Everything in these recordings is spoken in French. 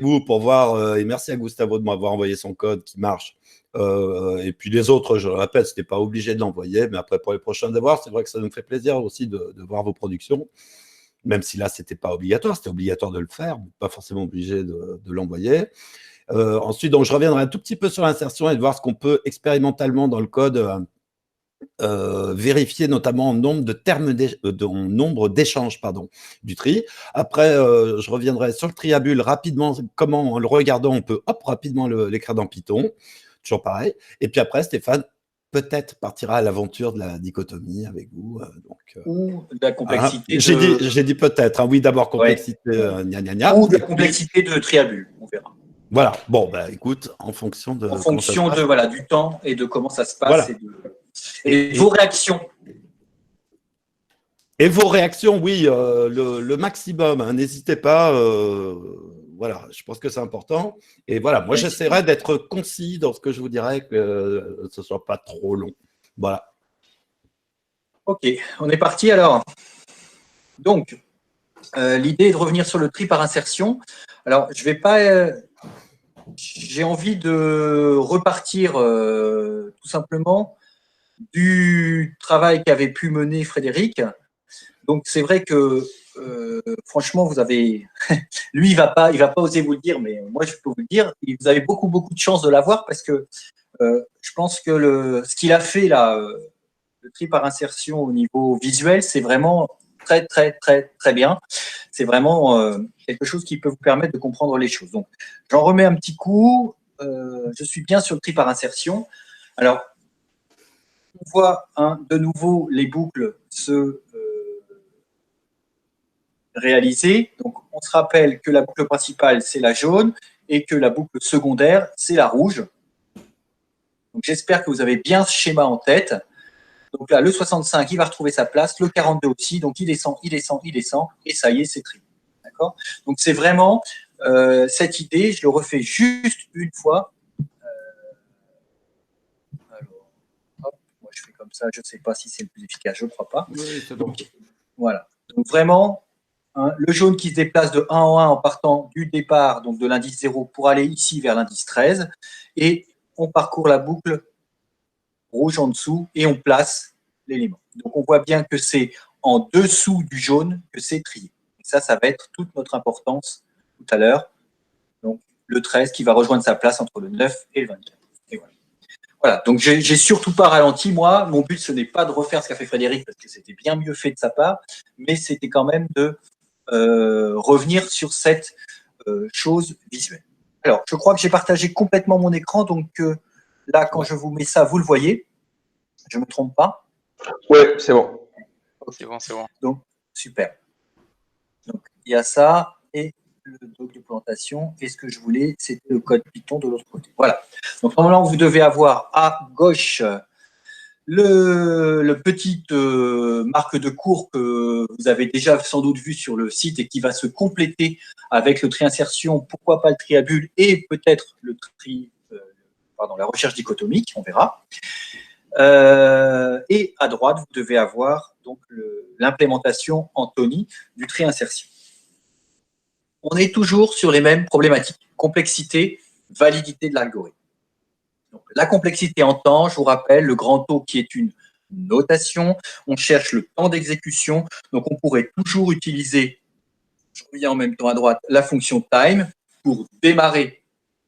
vous pour voir, et merci à Gustavo de m'avoir envoyé son code qui marche. Et puis les autres, je le répète, ce n'était pas obligé de l'envoyer, mais après pour les prochains devoirs, c'est vrai que ça nous fait plaisir aussi de voir vos productions, même si là, ce n'était pas obligatoire, c'était obligatoire de le faire, pas forcément obligé de l'envoyer. Ensuite, donc, je reviendrai un tout petit peu sur l'insertion et de voir ce qu'on peut expérimentalement dans le code vérifier notamment en nombre de termes en nombre d'échanges du tri. Après, je reviendrai sur le triabule rapidement, comment en le regardant, on peut rapidement l'écrire dans Python, toujours pareil. Et puis après, Stéphane peut-être partira à l'aventure de la dichotomie avec vous. Ou de la complexité. J'ai dit peut-être, hein, oui, d'abord complexité, gna gna gna. Ou de la complexité de triabule, on verra. Voilà, bon, bah écoute, en fonction de. En fonction de, voilà, du temps et de comment ça se passe. Voilà. Et vos réactions. Et vos réactions, oui, le maximum, hein, n'hésitez pas. Voilà, je pense que c'est important. Et voilà, moi, j'essaierai d'être concis dans ce que je vous dirai, que ce ne soit pas trop long. Voilà. Ok, on est parti alors. Donc, l'idée est de revenir sur le tri par insertion. Alors, je vais pas. J'ai envie de repartir tout simplement du travail qu'avait pu mener Frédéric. Donc, c'est vrai que franchement, vous avez. Lui, il va pas oser vous le dire, mais moi, je peux vous le dire. Vous avez beaucoup de chance de l'avoir parce que je pense que ce qu'il a fait là, le tri par insertion au niveau visuel, c'est vraiment très bien. C'est vraiment quelque chose qui peut vous permettre de comprendre les choses. Donc, j'en remets un petit coup. Je suis bien sur le tri par insertion. Alors, on voit de nouveau les boucles se réaliser. Donc, on se rappelle que la boucle principale, c'est la jaune et que la boucle secondaire, c'est la rouge. Donc, j'espère que vous avez bien ce schéma en tête. Donc là, le 65, il va retrouver sa place, le 42 aussi, donc il descend, et ça y est, c'est trié. D'accord ? Donc c'est vraiment cette idée, je le refais juste une fois. Alors, hop, moi je fais comme ça, je ne sais pas si c'est le plus efficace, je ne crois pas. Oui, c'est bon. Donc, voilà. Donc vraiment, hein, le jaune qui se déplace de 1 en 1 en partant du départ, donc de l'indice 0, pour aller ici vers l'indice 13, et on parcourt la boucle rouge en dessous et on place l'élément. Donc, on voit bien que c'est en dessous du jaune que c'est trié. Et ça va être toute notre importance tout à l'heure. Donc, le 13 qui va rejoindre sa place entre le 9 et le 24. Et voilà. Voilà. Donc, j'ai surtout pas ralenti, moi. Mon but, ce n'est pas de refaire ce qu'a fait Frédéric, parce que c'était bien mieux fait de sa part, mais c'était quand même de revenir sur cette chose visuelle. Alors, je crois que j'ai partagé complètement mon écran, donc là, quand je vous mets ça, vous le voyez. Je ne me trompe pas? Oui, c'est bon. Okay. C'est bon. Donc, super. Donc, il y a ça et le doc de plantation. Et ce que je voulais, c'était le code Python de l'autre côté. Voilà. Donc, normalement, vous devez avoir à gauche le petit marque de cours que vous avez déjà sans doute vu sur le site et qui va se compléter avec le tri insertion, pourquoi pas le triabule et peut-être le la recherche dichotomique, on verra. Et à droite, vous devez avoir donc l'implémentation Anthony du tri insertion. On est toujours sur les mêmes problématiques. Complexité, validité de l'algorithme. La complexité en temps, je vous rappelle, le grand O qui est une notation. On cherche le temps d'exécution. Donc, on pourrait toujours utiliser, je reviens en même temps à droite, la fonction time pour démarrer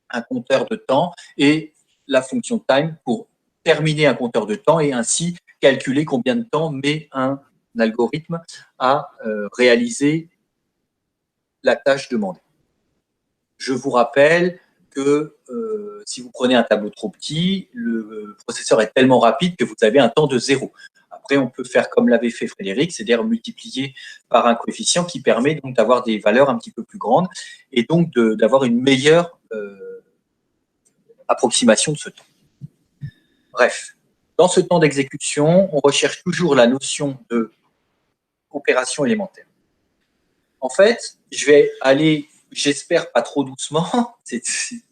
un compteur de temps et la fonction time pour terminer un compteur de temps et ainsi calculer combien de temps met un algorithme à réaliser la tâche demandée. Je vous rappelle que si vous prenez un tableau trop petit, le processeur est tellement rapide que vous avez un temps de 0. Après, on peut faire comme l'avait fait Frédéric, c'est-à-dire multiplier par un coefficient qui permet donc d'avoir des valeurs un petit peu plus grandes et donc d'avoir une meilleure approximation de ce temps. Bref, dans ce temps d'exécution, on recherche toujours la notion de opération élémentaire. En fait, je vais aller, j'espère pas trop doucement,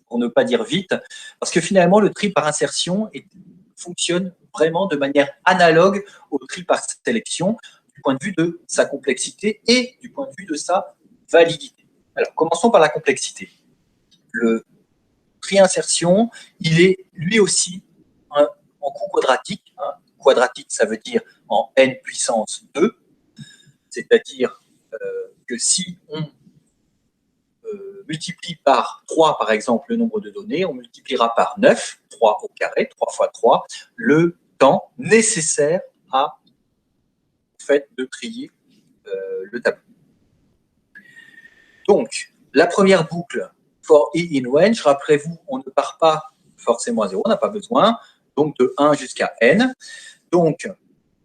pour ne pas dire vite, parce que finalement, le tri par insertion fonctionne vraiment de manière analogue au tri par sélection, du point de vue de sa complexité et du point de vue de sa validité. Alors, commençons par la complexité. le tri-insertion, il est lui aussi en coût quadratique. Hein. Quadratique, ça veut dire en n puissance 2, c'est-à-dire que si on multiplie par 3, par exemple, le nombre de données, on multipliera par 9, 3 au carré, 3 fois 3, le temps nécessaire au fait de trier le tableau. Donc, la première boucle, for i in range, rappelez-vous, on ne part pas forcément à 0, on n'a pas besoin, donc de 1 jusqu'à n. Donc,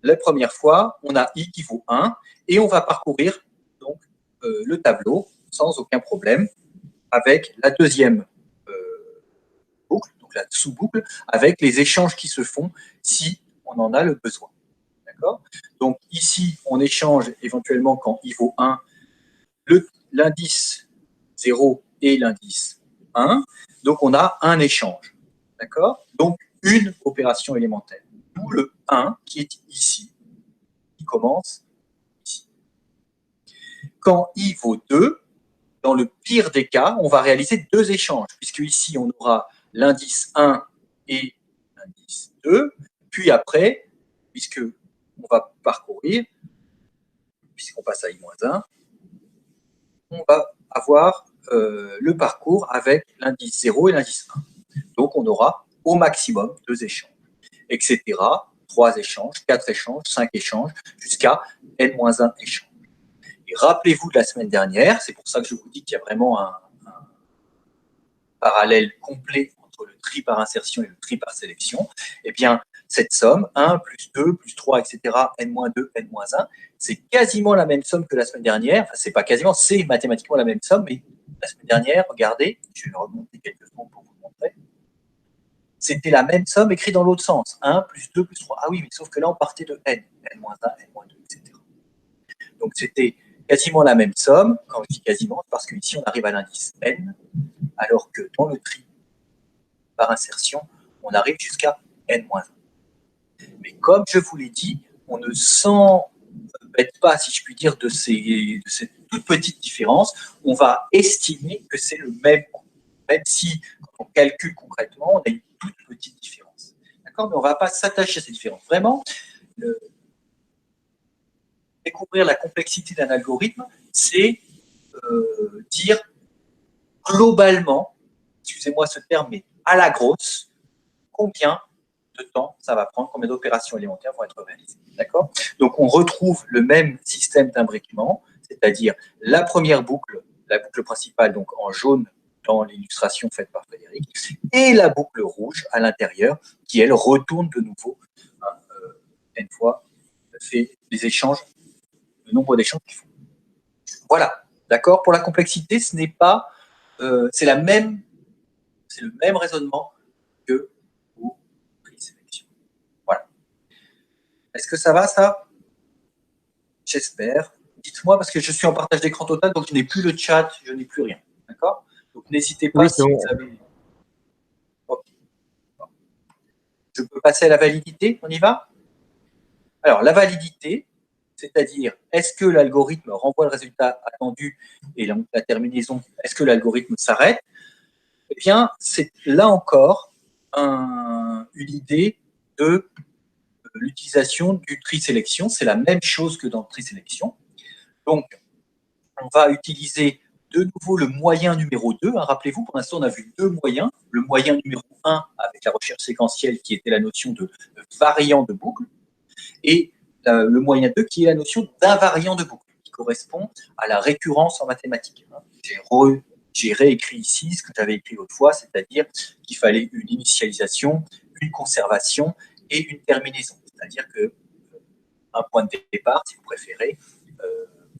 la première fois, on a i qui vaut 1, et on va parcourir donc, le tableau sans aucun problème, avec la deuxième boucle, donc la sous-boucle, avec les échanges qui se font si on en a le besoin. D'accord ? Donc ici, on échange éventuellement quand i vaut 1, l'indice 0 et l'indice 1. Donc on a un échange. D'accord ? Donc une opération élémentaire. D'où le 1 qui est ici, qui commence ici. Quand i vaut 2, dans le pire des cas, on va réaliser deux échanges, puisque ici, on aura l'indice 1 et l'indice 2. Puis après, puisque on va parcourir, puisqu'on passe à i-1, on va avoir le parcours avec l'indice 0 et l'indice 1. Donc, on aura au maximum deux échanges, etc. 3 échanges, 4 échanges, 5 échanges, jusqu'à n-1 échange. Et rappelez-vous de la semaine dernière, c'est pour ça que je vous dis qu'il y a vraiment un parallèle complet entre le tri par insertion et le tri par sélection. Eh bien, cette somme, 1 plus 2 plus 3, etc., n-2, n-1, c'est quasiment la même somme que la semaine dernière. Enfin, c'est pas quasiment, c'est mathématiquement la même somme, mais la semaine dernière, regardez, je vais remonter quelques secondes pour vous le montrer. C'était la même somme écrite dans l'autre sens. 1 plus 2 plus 3. Ah oui, mais sauf que là, on partait de n, n-1, n-2, etc. Donc, c'était quasiment la même somme. Quand je dis quasiment, parce qu'ici, on arrive à l'indice n, alors que dans le tri par insertion, on arrive jusqu'à n-1. Mais comme je vous l'ai dit, on ne s'embête pas, si je puis dire, de cette toute petite différence. On va estimer que c'est le même coût, même si, quand on calcule concrètement, on a une toute petite différence. D'accord ? Mais on ne va pas s'attacher à cette différence. Vraiment, découvrir la complexité d'un algorithme, c'est dire globalement, excusez-moi ce terme, mais à la grosse, combien de temps ça va prendre, combien d'opérations élémentaires vont être réalisées. D'accord ? Donc, on retrouve le même système d'imbriquement, c'est-à-dire la première boucle, la boucle principale, donc en jaune dans l'illustration faite par Frédéric, et la boucle rouge à l'intérieur, qui, elle, retourne de nouveau, une fois fait les échanges, le nombre d'échanges qu'il faut. Voilà. D'accord ? Pour la complexité, ce n'est pas... c'est le même raisonnement que au prix-sélection. Voilà. Est-ce que ça va, ça ? J'espère. Dites-moi, parce que je suis en partage d'écran total, donc je n'ai plus le chat, je n'ai plus rien. D'accord ? Donc n'hésitez pas si vous avez... Okay. Bon. Je peux passer à la validité, on y va ? Alors, la validité, c'est-à-dire, est-ce que l'algorithme renvoie le résultat attendu et la terminaison, est-ce que l'algorithme s'arrête ? Eh bien, c'est là encore une idée de l'utilisation du tri-sélection. C'est la même chose que dans le tri-sélection. Donc, on va utiliser de nouveau le moyen numéro 2. Hein, rappelez-vous, pour l'instant, on a vu deux moyens. Le moyen numéro 1 avec la recherche séquentielle qui était la notion de variant de boucle et le moyen 2 qui est la notion d'invariant de boucle qui correspond à la récurrence en mathématiques. J'ai réécrit ici ce que j'avais écrit l'autre fois, c'est-à-dire qu'il fallait une initialisation, une conservation et une terminaison. C'est-à-dire qu'un point de départ, si vous préférez,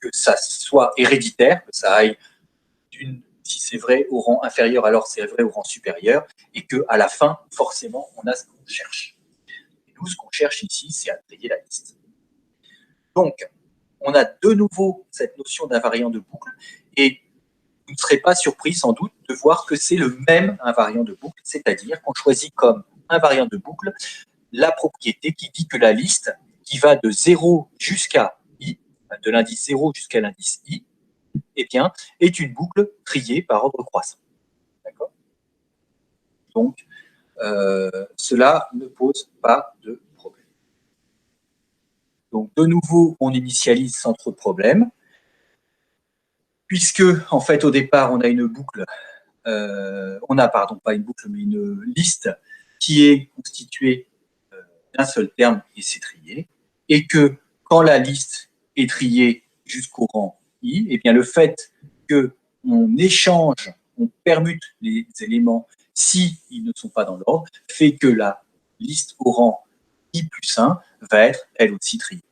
que ça soit héréditaire, que ça aille si c'est vrai au rang inférieur, alors c'est vrai au rang supérieur, et qu'à la fin, forcément, on a ce qu'on cherche. Et nous, ce qu'on cherche ici, c'est à trier la liste. Donc, on a de nouveau cette notion d'invariant de boucle, et vous ne serez pas surpris sans doute de voir que c'est le même invariant de boucle, c'est-à-dire qu'on choisit comme invariant de boucle la propriété qui dit que la liste qui va de 0 jusqu'à i, de l'indice 0 jusqu'à l'indice i, eh bien, est une boucle triée par ordre croissant. Donc, cela ne pose pas de problème. Donc, de nouveau, on initialise sans trop de problème. Puisque, en fait, au départ, on a une boucle, pardon, pas une boucle, mais une liste qui est constituée d'un seul terme et c'est trié, et que quand la liste est triée jusqu'au rang I, et bien le fait qu'on échange, on permute les éléments si ils ne sont pas dans l'ordre, fait que la liste au rang I plus 1 va être elle aussi triée.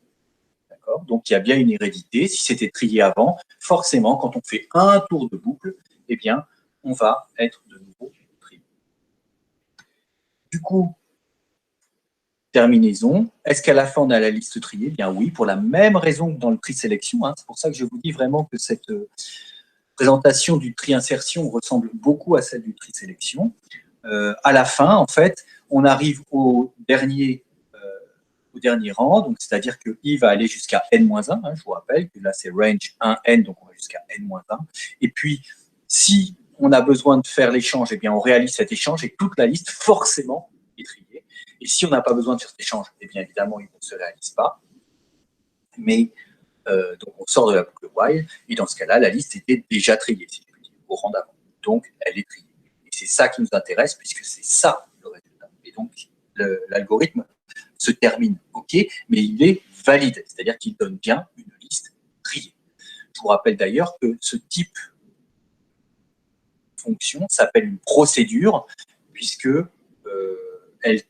Donc, il y a bien une hérédité. Si c'était trié avant, forcément, quand on fait un tour de boucle, eh bien, on va être de nouveau trié. Du coup, terminaison. Est-ce qu'à la fin, on a la liste triée? Eh bien oui, pour la même raison que dans le tri sélection. Hein. C'est pour ça que je vous dis vraiment que cette présentation du tri insertion ressemble beaucoup à celle du tri sélection. À la fin, en fait, on arrive au dernier rang, donc c'est-à-dire que I va aller jusqu'à n-1, hein, je vous rappelle que là c'est range 1n, donc on va jusqu'à n-1. Et puis, si on a besoin de faire l'échange, eh bien on réalise cet échange et toute la liste forcément est triée. Et si on n'a pas besoin de faire cet échange, eh bien évidemment il ne se réalise pas. Mais donc on sort de la boucle while, et dans ce cas-là, la liste était déjà triée, si je puis dire, au rang d'avant. Donc elle est triée. Et c'est ça qui nous intéresse, puisque c'est ça le résultat. Et donc l'algorithme se termine, ok, mais il est valide, c'est-à-dire qu'il donne bien une liste triée. Je vous rappelle d'ailleurs que ce type de fonction s'appelle une procédure, puisque elle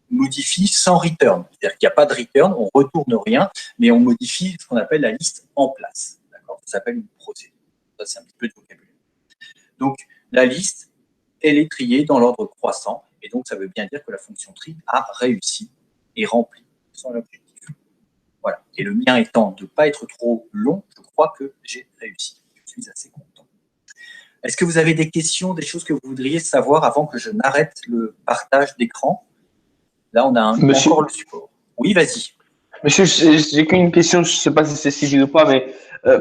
modifie sans return, c'est-à-dire qu'il n'y a pas de return, on ne retourne rien, mais on modifie ce qu'on appelle la liste en place. Ça s'appelle une procédure. Ça, c'est un petit peu de vocabulaire. Donc, la liste, elle est triée dans l'ordre croissant, et donc ça veut bien dire que la fonction tri a réussi et rempli son objectif. Voilà. Et le mien étant de ne pas être trop long, je crois que j'ai réussi. Je suis assez content. Est-ce que vous avez des questions, des choses que vous voudriez savoir avant que je n'arrête le partage d'écran? Là, on a encore le support. Oui, vas-y. Monsieur, j'ai qu'une question, je ne sais pas si c'est civil ou pas, mais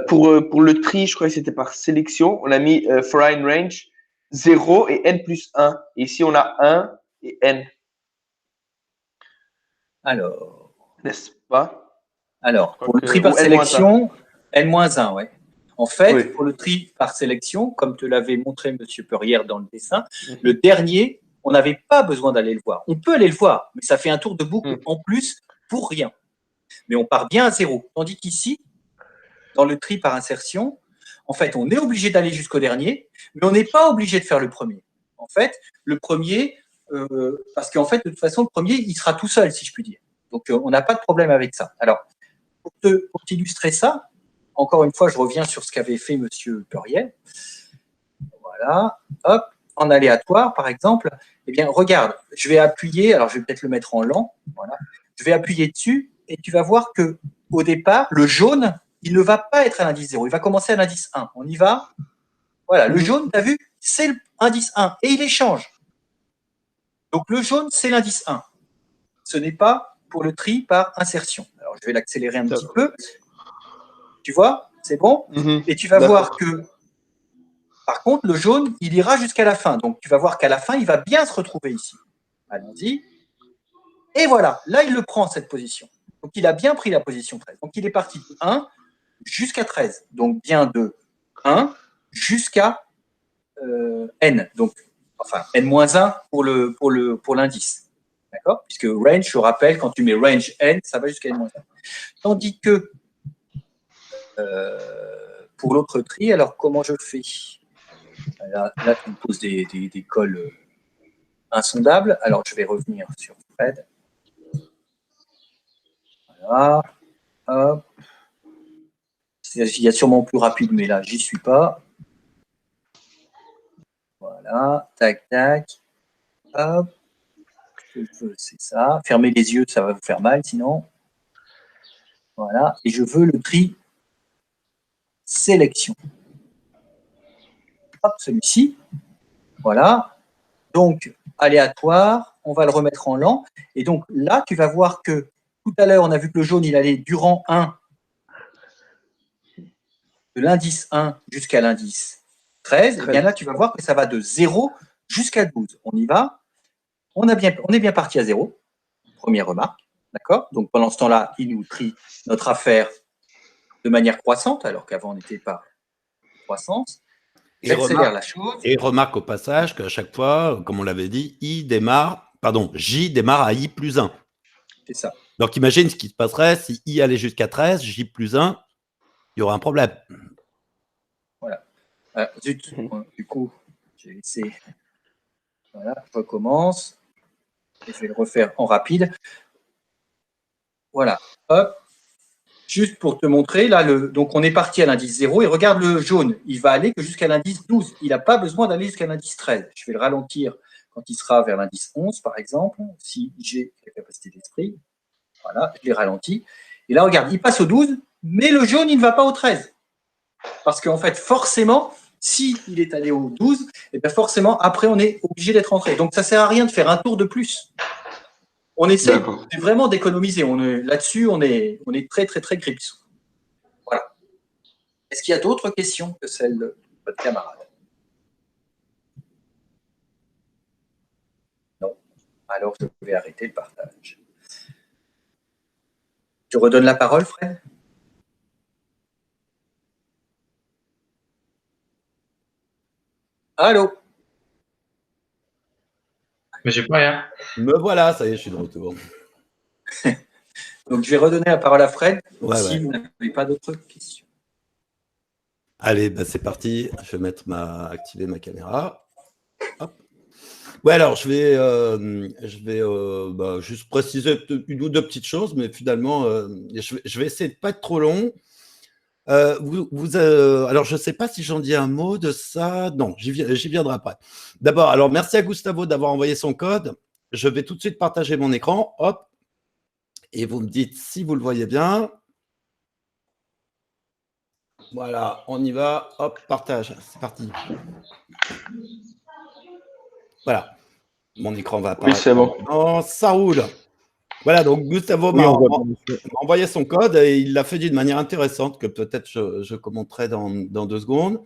pour le tri, je crois que c'était par sélection, on a mis foreign range 0 et n plus 1. Et ici, on a 1 et n. Alors. N'est-ce pas? Alors, pour le tri par sélection, n-1, ouais. En fait, oui. Pour le tri par sélection, comme te l'avait montré M. Perrière dans le dessin, le dernier, on n'avait pas besoin d'aller le voir. On peut aller le voir, mais ça fait un tour de boucle en plus pour rien. Mais on part bien à 0. Tandis qu'ici, dans le tri par insertion, en fait, on est obligé d'aller jusqu'au dernier, mais on n'est pas obligé de faire le premier. En fait, le premier, parce qu'en fait, de toute façon, le premier, il sera tout seul, si je puis dire. Donc, on n'a pas de problème avec ça. Alors, pour t'illustrer ça, encore une fois, je reviens sur ce qu'avait fait M. Perrier. Voilà, hop, en aléatoire, par exemple. Eh bien, regarde, je vais appuyer, alors je vais peut-être le mettre en lent, voilà. Je vais appuyer dessus et tu vas voir que au départ, le jaune, il ne va pas être à l'indice 0, il va commencer à l'indice 1. On y va. Voilà, le jaune, tu as vu, c'est l'indice 1 et il échange. Donc, le jaune, c'est l'indice 1. Ce n'est pas pour le tri par insertion. Alors, je vais l'accélérer un petit peu. Tu vois, c'est bon. Et tu vas voir que, par contre, le jaune, il ira jusqu'à la fin. Donc, tu vas voir qu'à la fin, il va bien se retrouver ici. Allons-y. Et voilà, là, il le prend, cette position. Donc, il a bien pris la position 13. Donc, il est parti de 1 jusqu'à 13. Donc, bien de 1 jusqu'à n. Donc, enfin, n-1 pour l'indice. D'accord? Puisque range, je rappelle, quand tu mets range n, ça va jusqu'à n-1. Tandis que pour l'autre tri, alors comment je fais? Là, tu me poses des cols insondables. Alors, je vais revenir sur Fred. Voilà. Hop. Il y a sûrement plus rapide, mais là, j'y suis pas. Voilà. Tac, tac. Hop. C'est ça. Fermez les yeux, ça va vous faire mal, sinon. Voilà. Et je veux le tri sélection. Hop, celui-ci. Voilà. Donc, aléatoire, on va le remettre en lent. Et donc, là, tu vas voir que tout à l'heure, on a vu que le jaune, il allait du rang 1, de l'indice 1 jusqu'à l'indice 13. Et bien là, tu vas voir que ça va de 0 jusqu'à 12. On y va. On est bien parti à 0. Première remarque. D'accord? Donc, pendant ce temps-là, il nous trie notre affaire de manière croissante, alors qu'avant, on n'était pas croissance. J'accélère la chose. Et remarque au passage qu'à chaque fois, comme on l'avait dit, J démarre à I plus 1. C'est ça. Donc, imagine ce qui se passerait si I allait jusqu'à 13, J plus 1, il y aura un problème. Voilà. Zut, du coup, j'ai laissé. Voilà, je recommence. Et je vais le refaire en rapide. Voilà. Hop. Juste pour te montrer, là, donc on est parti à l'indice 0 et regarde le jaune, il va aller que jusqu'à l'indice 12. Il n'a pas besoin d'aller jusqu'à l'indice 13. Je vais le ralentir quand il sera vers l'indice 11, par exemple, si j'ai la capacité d'esprit. Voilà, je l'ai ralenti. Et là, regarde, il passe au 12, mais le jaune, il ne va pas au 13. Parce qu'en fait, forcément, s'il est allé au 12, et bien forcément, après, on est obligé d'être rentré. Donc, ça ne sert à rien de faire un tour de plus. On essaie vraiment d'économiser. Là-dessus, on est très, très, très gripsou. Voilà. Est-ce qu'il y a d'autres questions que celles de votre camarade? Non. Alors, je vais arrêter le partage. Je redonne la parole, Fred. Allô? Mais j'ai pas rien. Me voilà, ça y est, je suis de retour. Donc, je vais redonner la parole à Fred si vous n'avez pas d'autres questions. Allez, c'est parti. Je vais activer ma caméra. Hop. Ouais, alors je vais juste préciser une ou deux petites choses, mais finalement, je vais essayer de ne pas être trop long. Alors, je ne sais pas si j'en dis un mot de ça. Non, j'y viendrai après. D'abord, alors merci à Gustavo d'avoir envoyé son code. Je vais tout de suite partager mon écran. Hop. Et vous me dites si vous le voyez bien. Voilà, on y va. Hop, partage. C'est parti. Voilà. Mon écran va apparaître. Oui, c'est bon. Oh, ça roule. Voilà, donc Gustavo m'a envoyé son code et il l'a fait d'une manière intéressante que peut-être je commenterai dans 2 secondes.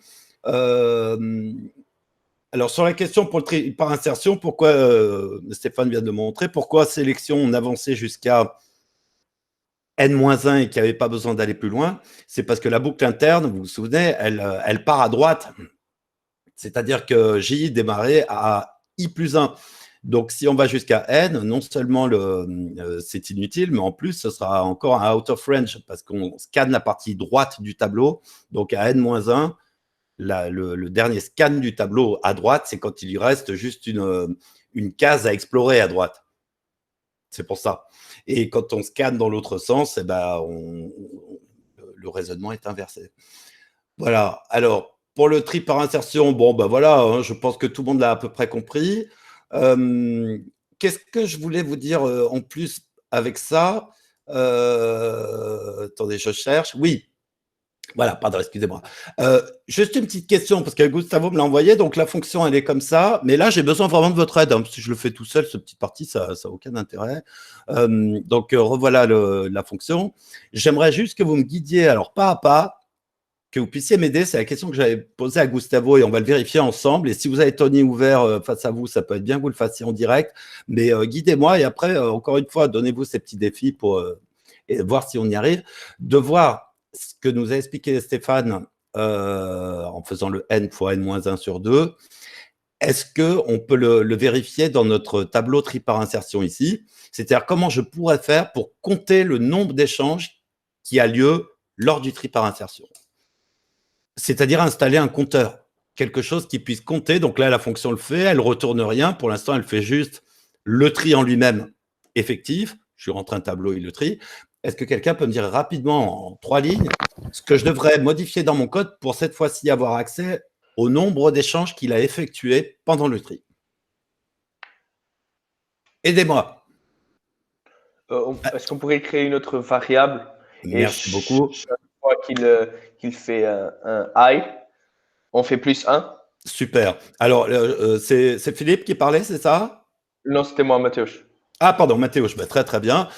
Alors, sur la question pour le tri par insertion, pourquoi, Stéphane vient de le montrer, pourquoi sélection on avançait jusqu'à N-1 et qu'il n'y avait pas besoin d'aller plus loin, c'est parce que la boucle interne, vous vous souvenez, elle part à droite. C'est-à-dire que J démarrait à I plus 1. Donc, si on va jusqu'à N, non seulement c'est inutile, mais en plus, ce sera encore un out of range parce qu'on scanne la partie droite du tableau. Donc, à N-1, le dernier scan du tableau à droite, c'est quand il lui reste juste une case à explorer à droite. C'est pour ça. Et quand on scanne dans l'autre sens, le raisonnement est inversé. Voilà. Alors, pour le tri par insertion, voilà, je pense que tout le monde l'a à peu près compris. Qu'est-ce que je voulais vous dire en plus avec ça? Attendez, je cherche. Oui. Voilà, pardon, excusez-moi. Juste une petite question, parce que Gustavo me l'a envoyé, donc la fonction, elle est comme ça, mais là, j'ai besoin vraiment de votre aide, hein, si je le fais tout seul, cette petite partie, ça n'a aucun intérêt. Donc, revoilà la fonction. J'aimerais juste que vous me guidiez, alors pas à pas, que vous puissiez m'aider. C'est la question que j'avais posée à Gustavo et on va le vérifier ensemble. Et si vous avez Tony ouvert face à vous, ça peut être bien que vous le fassiez en direct, mais guidez-moi et après, encore une fois, donnez-vous ces petits défis pour voir si on y arrive, de voir ce que nous a expliqué Stéphane en faisant le n fois n-1 sur 2, est-ce qu'on peut le vérifier dans notre tableau tri par insertion ici? C'est-à-dire comment je pourrais faire pour compter le nombre d'échanges qui a lieu lors du tri par insertion. C'est-à-dire installer un compteur, quelque chose qui puisse compter. Donc là, la fonction le fait, elle ne retourne rien. Pour l'instant, elle fait juste le tri en lui-même effectif. Je suis rentré un tableau, il le trie. Est-ce que quelqu'un peut me dire rapidement, en 3 lignes, ce que je devrais modifier dans mon code pour cette fois-ci avoir accès au nombre d'échanges qu'il a effectués pendant le tri? Aidez-moi. Est-ce qu'on pourrait créer une autre variable? Merci beaucoup. Chaque fois qu'il fait un I, on fait plus 1. Super. Alors, c'est Philippe qui parlait, c'est ça? Non, c'était moi, Mathéus. Ah, pardon, Mathéus, très très bien.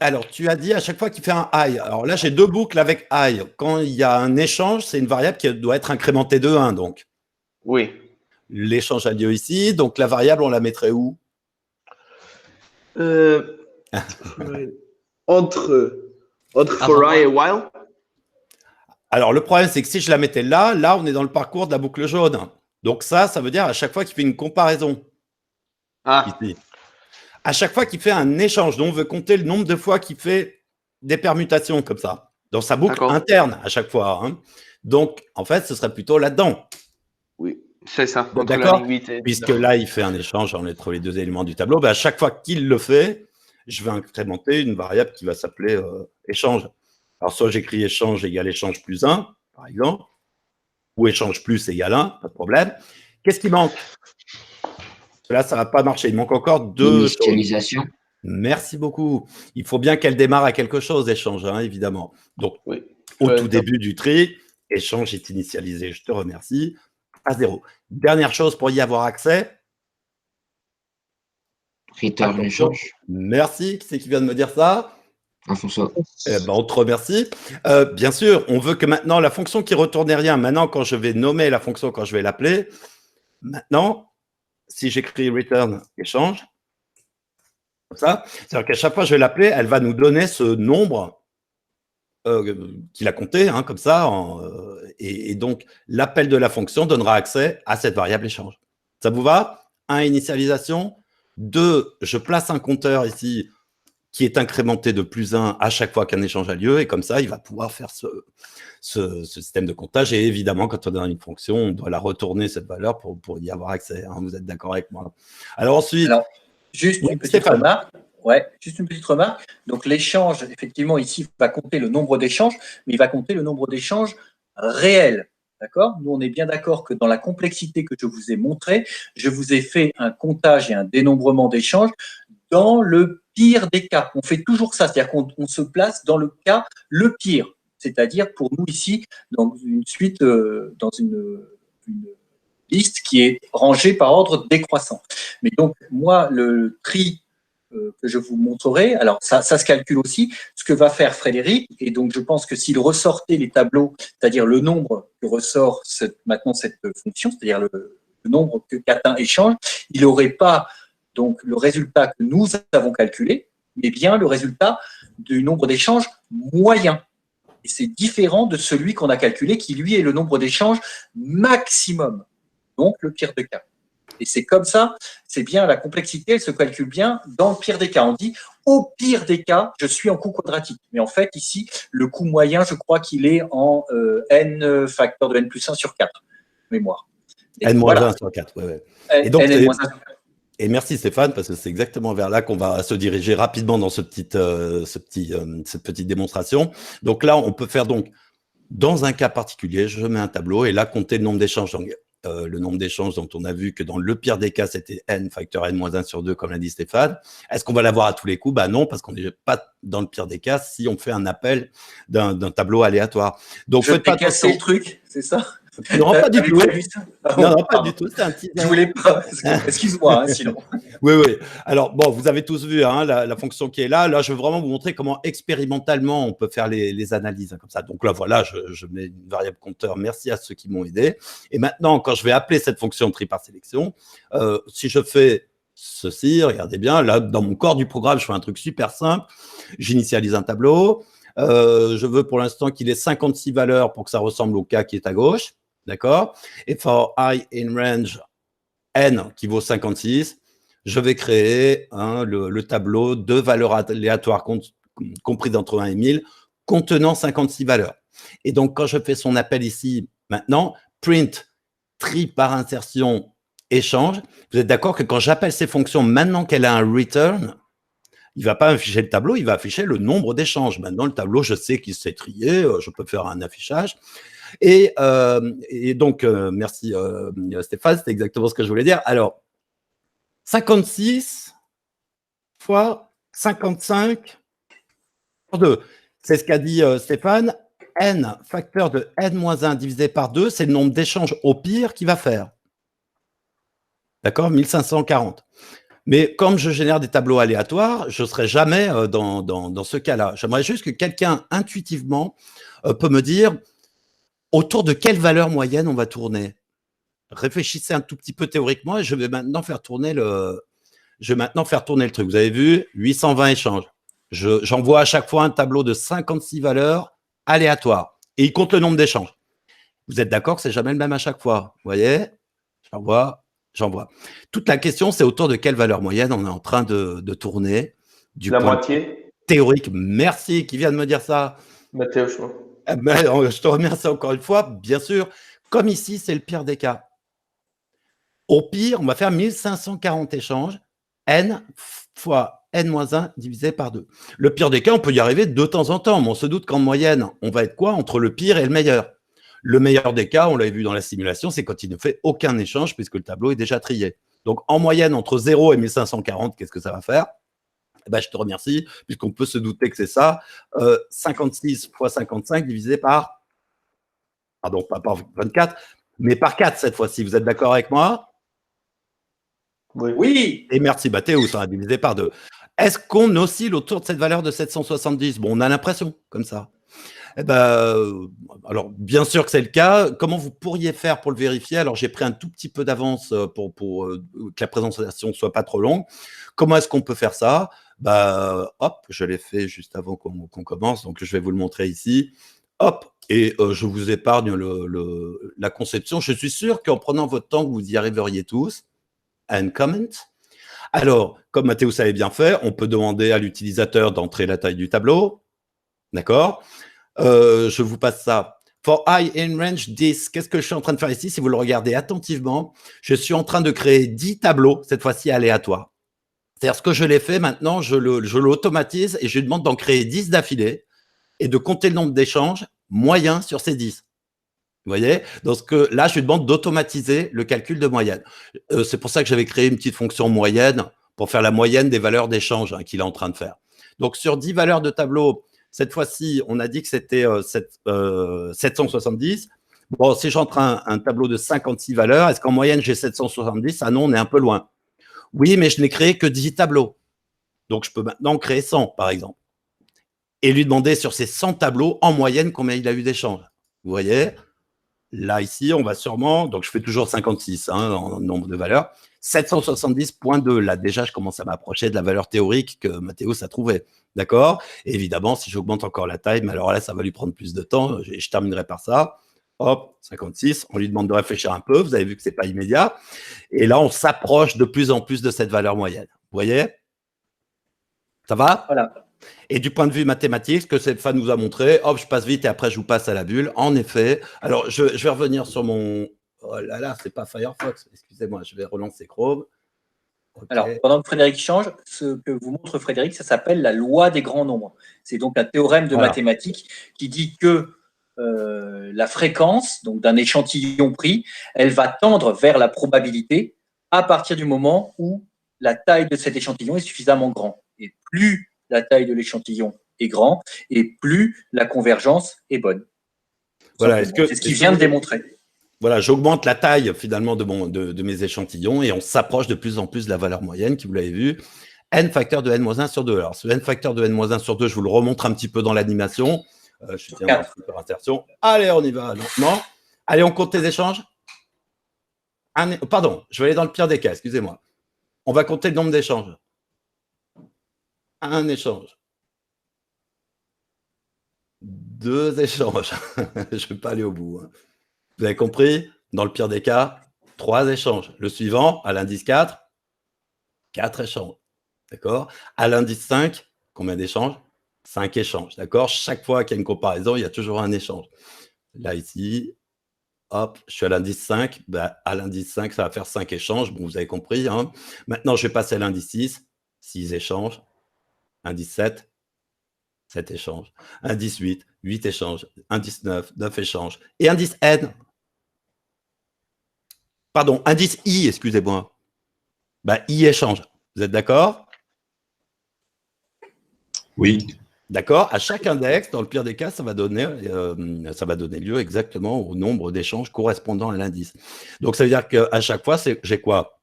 Alors, tu as dit à chaque fois qu'il fait un I. Alors là, j'ai 2 boucles avec I. Quand il y a un échange, c'est une variable qui doit être incrémentée de 1, donc. Oui. l'échange a lieu ici. Donc, la variable, on la mettrait où? Entre for I et while. Alors, le problème, c'est que si je la mettais là, on est dans le parcours de la boucle jaune. Donc, ça veut dire à chaque fois qu'il fait une comparaison. Ici. À chaque fois qu'il fait un échange. Donc, on veut compter le nombre de fois qu'il fait des permutations comme ça. Dans sa boucle interne à chaque fois. Hein. Donc, en fait, ce serait plutôt là-dedans. Oui, c'est ça. D'accord. Puisque là, il fait un échange entre les deux éléments du tableau. Ben, à chaque fois qu'il le fait, je vais incrémenter une variable qui va s'appeler échange. Alors, soit j'écris échange égale échange plus 1, par exemple, ou échange plus égale 1, pas de problème. Qu'est-ce qui manque? Là, ça ne va pas marcher. Il manque encore 2 initialisation. choses. Merci beaucoup. Il faut bien qu'elle démarre à quelque chose, échange, hein, évidemment. Donc, au tout début du tri, échange est initialisé. Je te remercie. À 0. Dernière chose pour y avoir accès. Return échange. Merci. Qui c'est qui vient de me dire ça? François. On te remercie. Bien sûr, on veut que maintenant, la fonction qui retournait rien, maintenant, quand je vais nommer la fonction, quand je vais l'appeler, maintenant, si j'écris return échange, comme ça, c'est-à-dire qu'à chaque fois que je vais l'appeler, elle va nous donner ce nombre qu'il a compté, hein, comme ça, et donc l'appel de la fonction donnera accès à cette variable échange. Ça vous va? 1, initialisation. 2, je place un compteur ici qui est incrémenté de plus 1 à chaque fois qu'un échange a lieu, et comme ça, il va pouvoir faire ce système de comptage. Et évidemment, quand on a une fonction, on doit la retourner, cette valeur, pour y avoir accès. Hein. Vous êtes d'accord avec moi? Alors ensuite… Alors, juste une petite remarque. Ouais, juste une petite remarque. Donc, l'échange, effectivement, ici, va compter le nombre d'échanges, mais il va compter le nombre d'échanges réels. D'accord? Nous, on est bien d'accord que dans la complexité que je vous ai montrée, je vous ai fait un comptage et un dénombrement d'échanges dans le pire des cas. On fait toujours ça, c'est-à-dire qu'on se place dans le cas le pire. C'est-à-dire, pour nous, ici, dans une suite, dans une liste qui est rangée par ordre décroissant. Mais donc, moi, le tri que je vous montrerai, alors ça se calcule aussi, ce que va faire Frédéric, et donc je pense que s'il ressortait les tableaux, c'est-à-dire le nombre que ressort maintenant cette fonction, c'est-à-dire le nombre que Catin échange, il n'aurait pas donc le résultat que nous avons calculé, mais bien le résultat du nombre d'échanges moyen. Et c'est différent de celui qu'on a calculé, qui lui est le nombre d'échanges maximum, donc le pire des cas. Et c'est comme ça, c'est bien la complexité, elle se calcule bien dans le pire des cas. On dit, au pire des cas, je suis en coût quadratique. Mais en fait, ici, le coût moyen, je crois qu'il est en n facteur de n plus 1 sur 4, mémoire. Et n-1 voilà. Sur 4, oui. Et donc, n-1 sur 4. Et merci Stéphane, parce que c'est exactement vers là qu'on va se diriger rapidement dans cette petite démonstration. Donc là, on peut faire donc, dans un cas particulier, je mets un tableau et là, compter le nombre d'échanges. Donc, le nombre d'échanges dont on a vu que dans le pire des cas, c'était n facteur n-1 sur 2, comme l'a dit Stéphane. Est-ce qu'on va l'avoir à tous les coups? Non, parce qu'on n'est pas dans le pire des cas si on fait un appel d'un tableau aléatoire. Donc, je t'ai cassé le truc, c'est ça? Non, pas du tout. Non, pas du tout. Je voulais pas. Excuse-moi, hein, sinon. Oui. Alors, bon, vous avez tous vu hein, la fonction qui est là. Là, je veux vraiment vous montrer comment expérimentalement on peut faire les analyses hein, comme ça. Donc là, voilà, je mets une variable compteur. Merci à ceux qui m'ont aidé. Et maintenant, quand je vais appeler cette fonction tri par sélection, si je fais ceci, regardez bien, là, dans mon corps du programme, je fais un truc super simple. J'initialise un tableau. Je veux pour l'instant qu'il ait 56 valeurs pour que ça ressemble au cas qui est à gauche. D'accord? Et for I in range n qui vaut 56, je vais créer le tableau de valeurs aléatoires comprises entre 1 et 1000 contenant 56 valeurs. Et donc, quand je fais son appel ici, maintenant, print, tri par insertion, échange, vous êtes d'accord que quand j'appelle ces fonctions, maintenant qu'elle a un return, il ne va pas afficher le tableau, il va afficher le nombre d'échanges. Maintenant, le tableau, je sais qu'il s'est trié, je peux faire un affichage. Et donc, merci Stéphane, c'était exactement ce que je voulais dire. Alors, 56 fois 55 sur 2, c'est ce qu'a dit Stéphane. N facteur de n-1 divisé par 2, c'est le nombre d'échanges au pire qu'il va faire. D'accord? 1540. Mais comme je génère des tableaux aléatoires, je ne serai jamais dans ce cas-là. J'aimerais juste que quelqu'un, intuitivement, peut me dire autour de quelle valeur moyenne on va tourner. réfléchissez un tout petit peu théoriquement et je vais maintenant faire tourner le truc. Vous avez vu, 820 échanges. J'envoie à chaque fois un tableau de 56 valeurs aléatoires et il compte le nombre d'échanges. Vous êtes d'accord que c'est jamais le même à chaque fois? Vous voyez? J'envoie. Toute la question, c'est autour de quelle valeur moyenne on est en train de tourner. La moitié. Théorique. Merci qui vient de me dire ça. Mathéo, je crois. Je te remercie encore une fois. Bien sûr, comme ici, c'est le pire des cas. Au pire, on va faire 1540 échanges, n fois n-1 divisé par 2. Le pire des cas, on peut y arriver de temps en temps, mais on se doute qu'en moyenne, on va être quoi? Entre le pire et le meilleur. Le meilleur des cas, on l'avait vu dans la simulation, c'est quand il ne fait aucun échange puisque le tableau est déjà trié. Donc, en moyenne, entre 0 et 1540, qu'est-ce que ça va faire? Je te remercie, puisqu'on peut se douter que c'est ça. 56 fois 55 divisé par... Pardon, pas par 24, mais par 4 cette fois-ci. Vous êtes d'accord avec moi? Oui. Et merci, Théo, ça a divisé par 2. Est-ce qu'on oscille autour de cette valeur de 770? Bon, on a l'impression, comme ça. Alors, bien sûr que c'est le cas. Comment vous pourriez faire pour le vérifier? Alors, j'ai pris un tout petit peu d'avance pour que la présentation ne soit pas trop longue. Comment est-ce qu'on peut faire ça? Hop, je l'ai fait juste avant qu'on commence, donc je vais vous le montrer ici. Hop, et je vous épargne la conception. Je suis sûr qu'en prenant votre temps, vous y arriveriez tous. And comment. Alors, comme Mathéo avait bien fait, on peut demander à l'utilisateur d'entrer la taille du tableau. D'accord? Je vous passe ça. For I in range 10, qu'est-ce que je suis en train de faire ici? Si vous le regardez attentivement, je suis en train de créer 10 tableaux, cette fois-ci aléatoires. C'est-à-dire, ce que je l'ai fait maintenant, je l'automatise et je lui demande d'en créer 10 d'affilée et de compter le nombre d'échanges moyens sur ces 10. Vous voyez? Donc, là, je lui demande d'automatiser le calcul de moyenne. C'est pour ça que j'avais créé une petite fonction moyenne pour faire la moyenne des valeurs d'échange qu'il est en train de faire. Donc, sur 10 valeurs de tableau, cette fois-ci, on a dit que c'était 770. Bon, si j'entre un tableau de 56 valeurs, est-ce qu'en moyenne, j'ai 770? Ah non, on est un peu loin. Oui, mais je n'ai créé que 10 tableaux. Donc, je peux maintenant créer 100, par exemple. Et lui demander sur ces 100 tableaux, en moyenne, combien il a eu d'échanges. Vous voyez? Là, ici, on va sûrement... Donc, je fais toujours 56 en nombre de valeurs. 770.2. Là, déjà, je commence à m'approcher de la valeur théorique que Mathéo a trouvée. D'accord? Évidemment, si j'augmente encore la taille, mais alors là, ça va lui prendre plus de temps. Je terminerai par ça. Hop, 56. On lui demande de réfléchir un peu. Vous avez vu que ce n'est pas immédiat. Et là, on s'approche de plus en plus de cette valeur moyenne. Vous voyez? Ça va? Voilà. Et du point de vue mathématique, ce que Stéphane nous a montré, hop, je passe vite et après je vous passe à la bulle. En effet, alors je vais revenir sur mon... Oh là là, c'est pas Firefox, excusez-moi, je vais relancer Chrome. Okay. Alors, pendant que Frédéric change, ce que vous montre Frédéric, ça s'appelle la loi des grands nombres. C'est donc un théorème de mathématiques qui dit que la fréquence donc d'un échantillon pris, elle va tendre vers la probabilité à partir du moment où la taille de cet échantillon est suffisamment grand. Et plus la taille de l'échantillon est grand, et plus la convergence est bonne. Voilà, c'est ce qu'il vient de démontrer. Voilà, j'augmente la taille finalement de mes échantillons et on s'approche de plus en plus de la valeur moyenne qui, vous l'avez vu, n facteur de n-1 sur 2. Alors, ce n facteur de n-1 sur 2, je vous le remontre un petit peu dans l'animation. Je tiens à faire insertion. Allez, on y va lentement. Allez, on compte les échanges. Pardon, je vais aller dans le pire des cas, excusez-moi. On va compter le nombre d'échanges. Un échange. 2 échanges. Je ne vais pas aller au bout. Vous avez compris? Dans le pire des cas, 3 échanges. Le suivant, à l'indice 4, 4 échanges. D'accord? À l'indice 5, combien d'échanges? 5 échanges. D'accord? Chaque fois qu'il y a une comparaison, il y a toujours un échange. Là, ici, hop, je suis à l'indice 5. À l'indice 5, ça va faire 5 échanges. Bon, vous avez compris. Maintenant, je vais passer à l'indice 6. 6 échanges. Indice 7. 7 échanges. Indice 8. 8 échanges. Indice 9. 9 échanges. Et indice N. Pardon, indice I, excusez-moi. I échange. Vous êtes d'accord? Oui. D'accord. À chaque index, dans le pire des cas, ça va donner lieu exactement au nombre d'échanges correspondant à l'indice. Donc, ça veut dire qu'à chaque fois, j'ai quoi?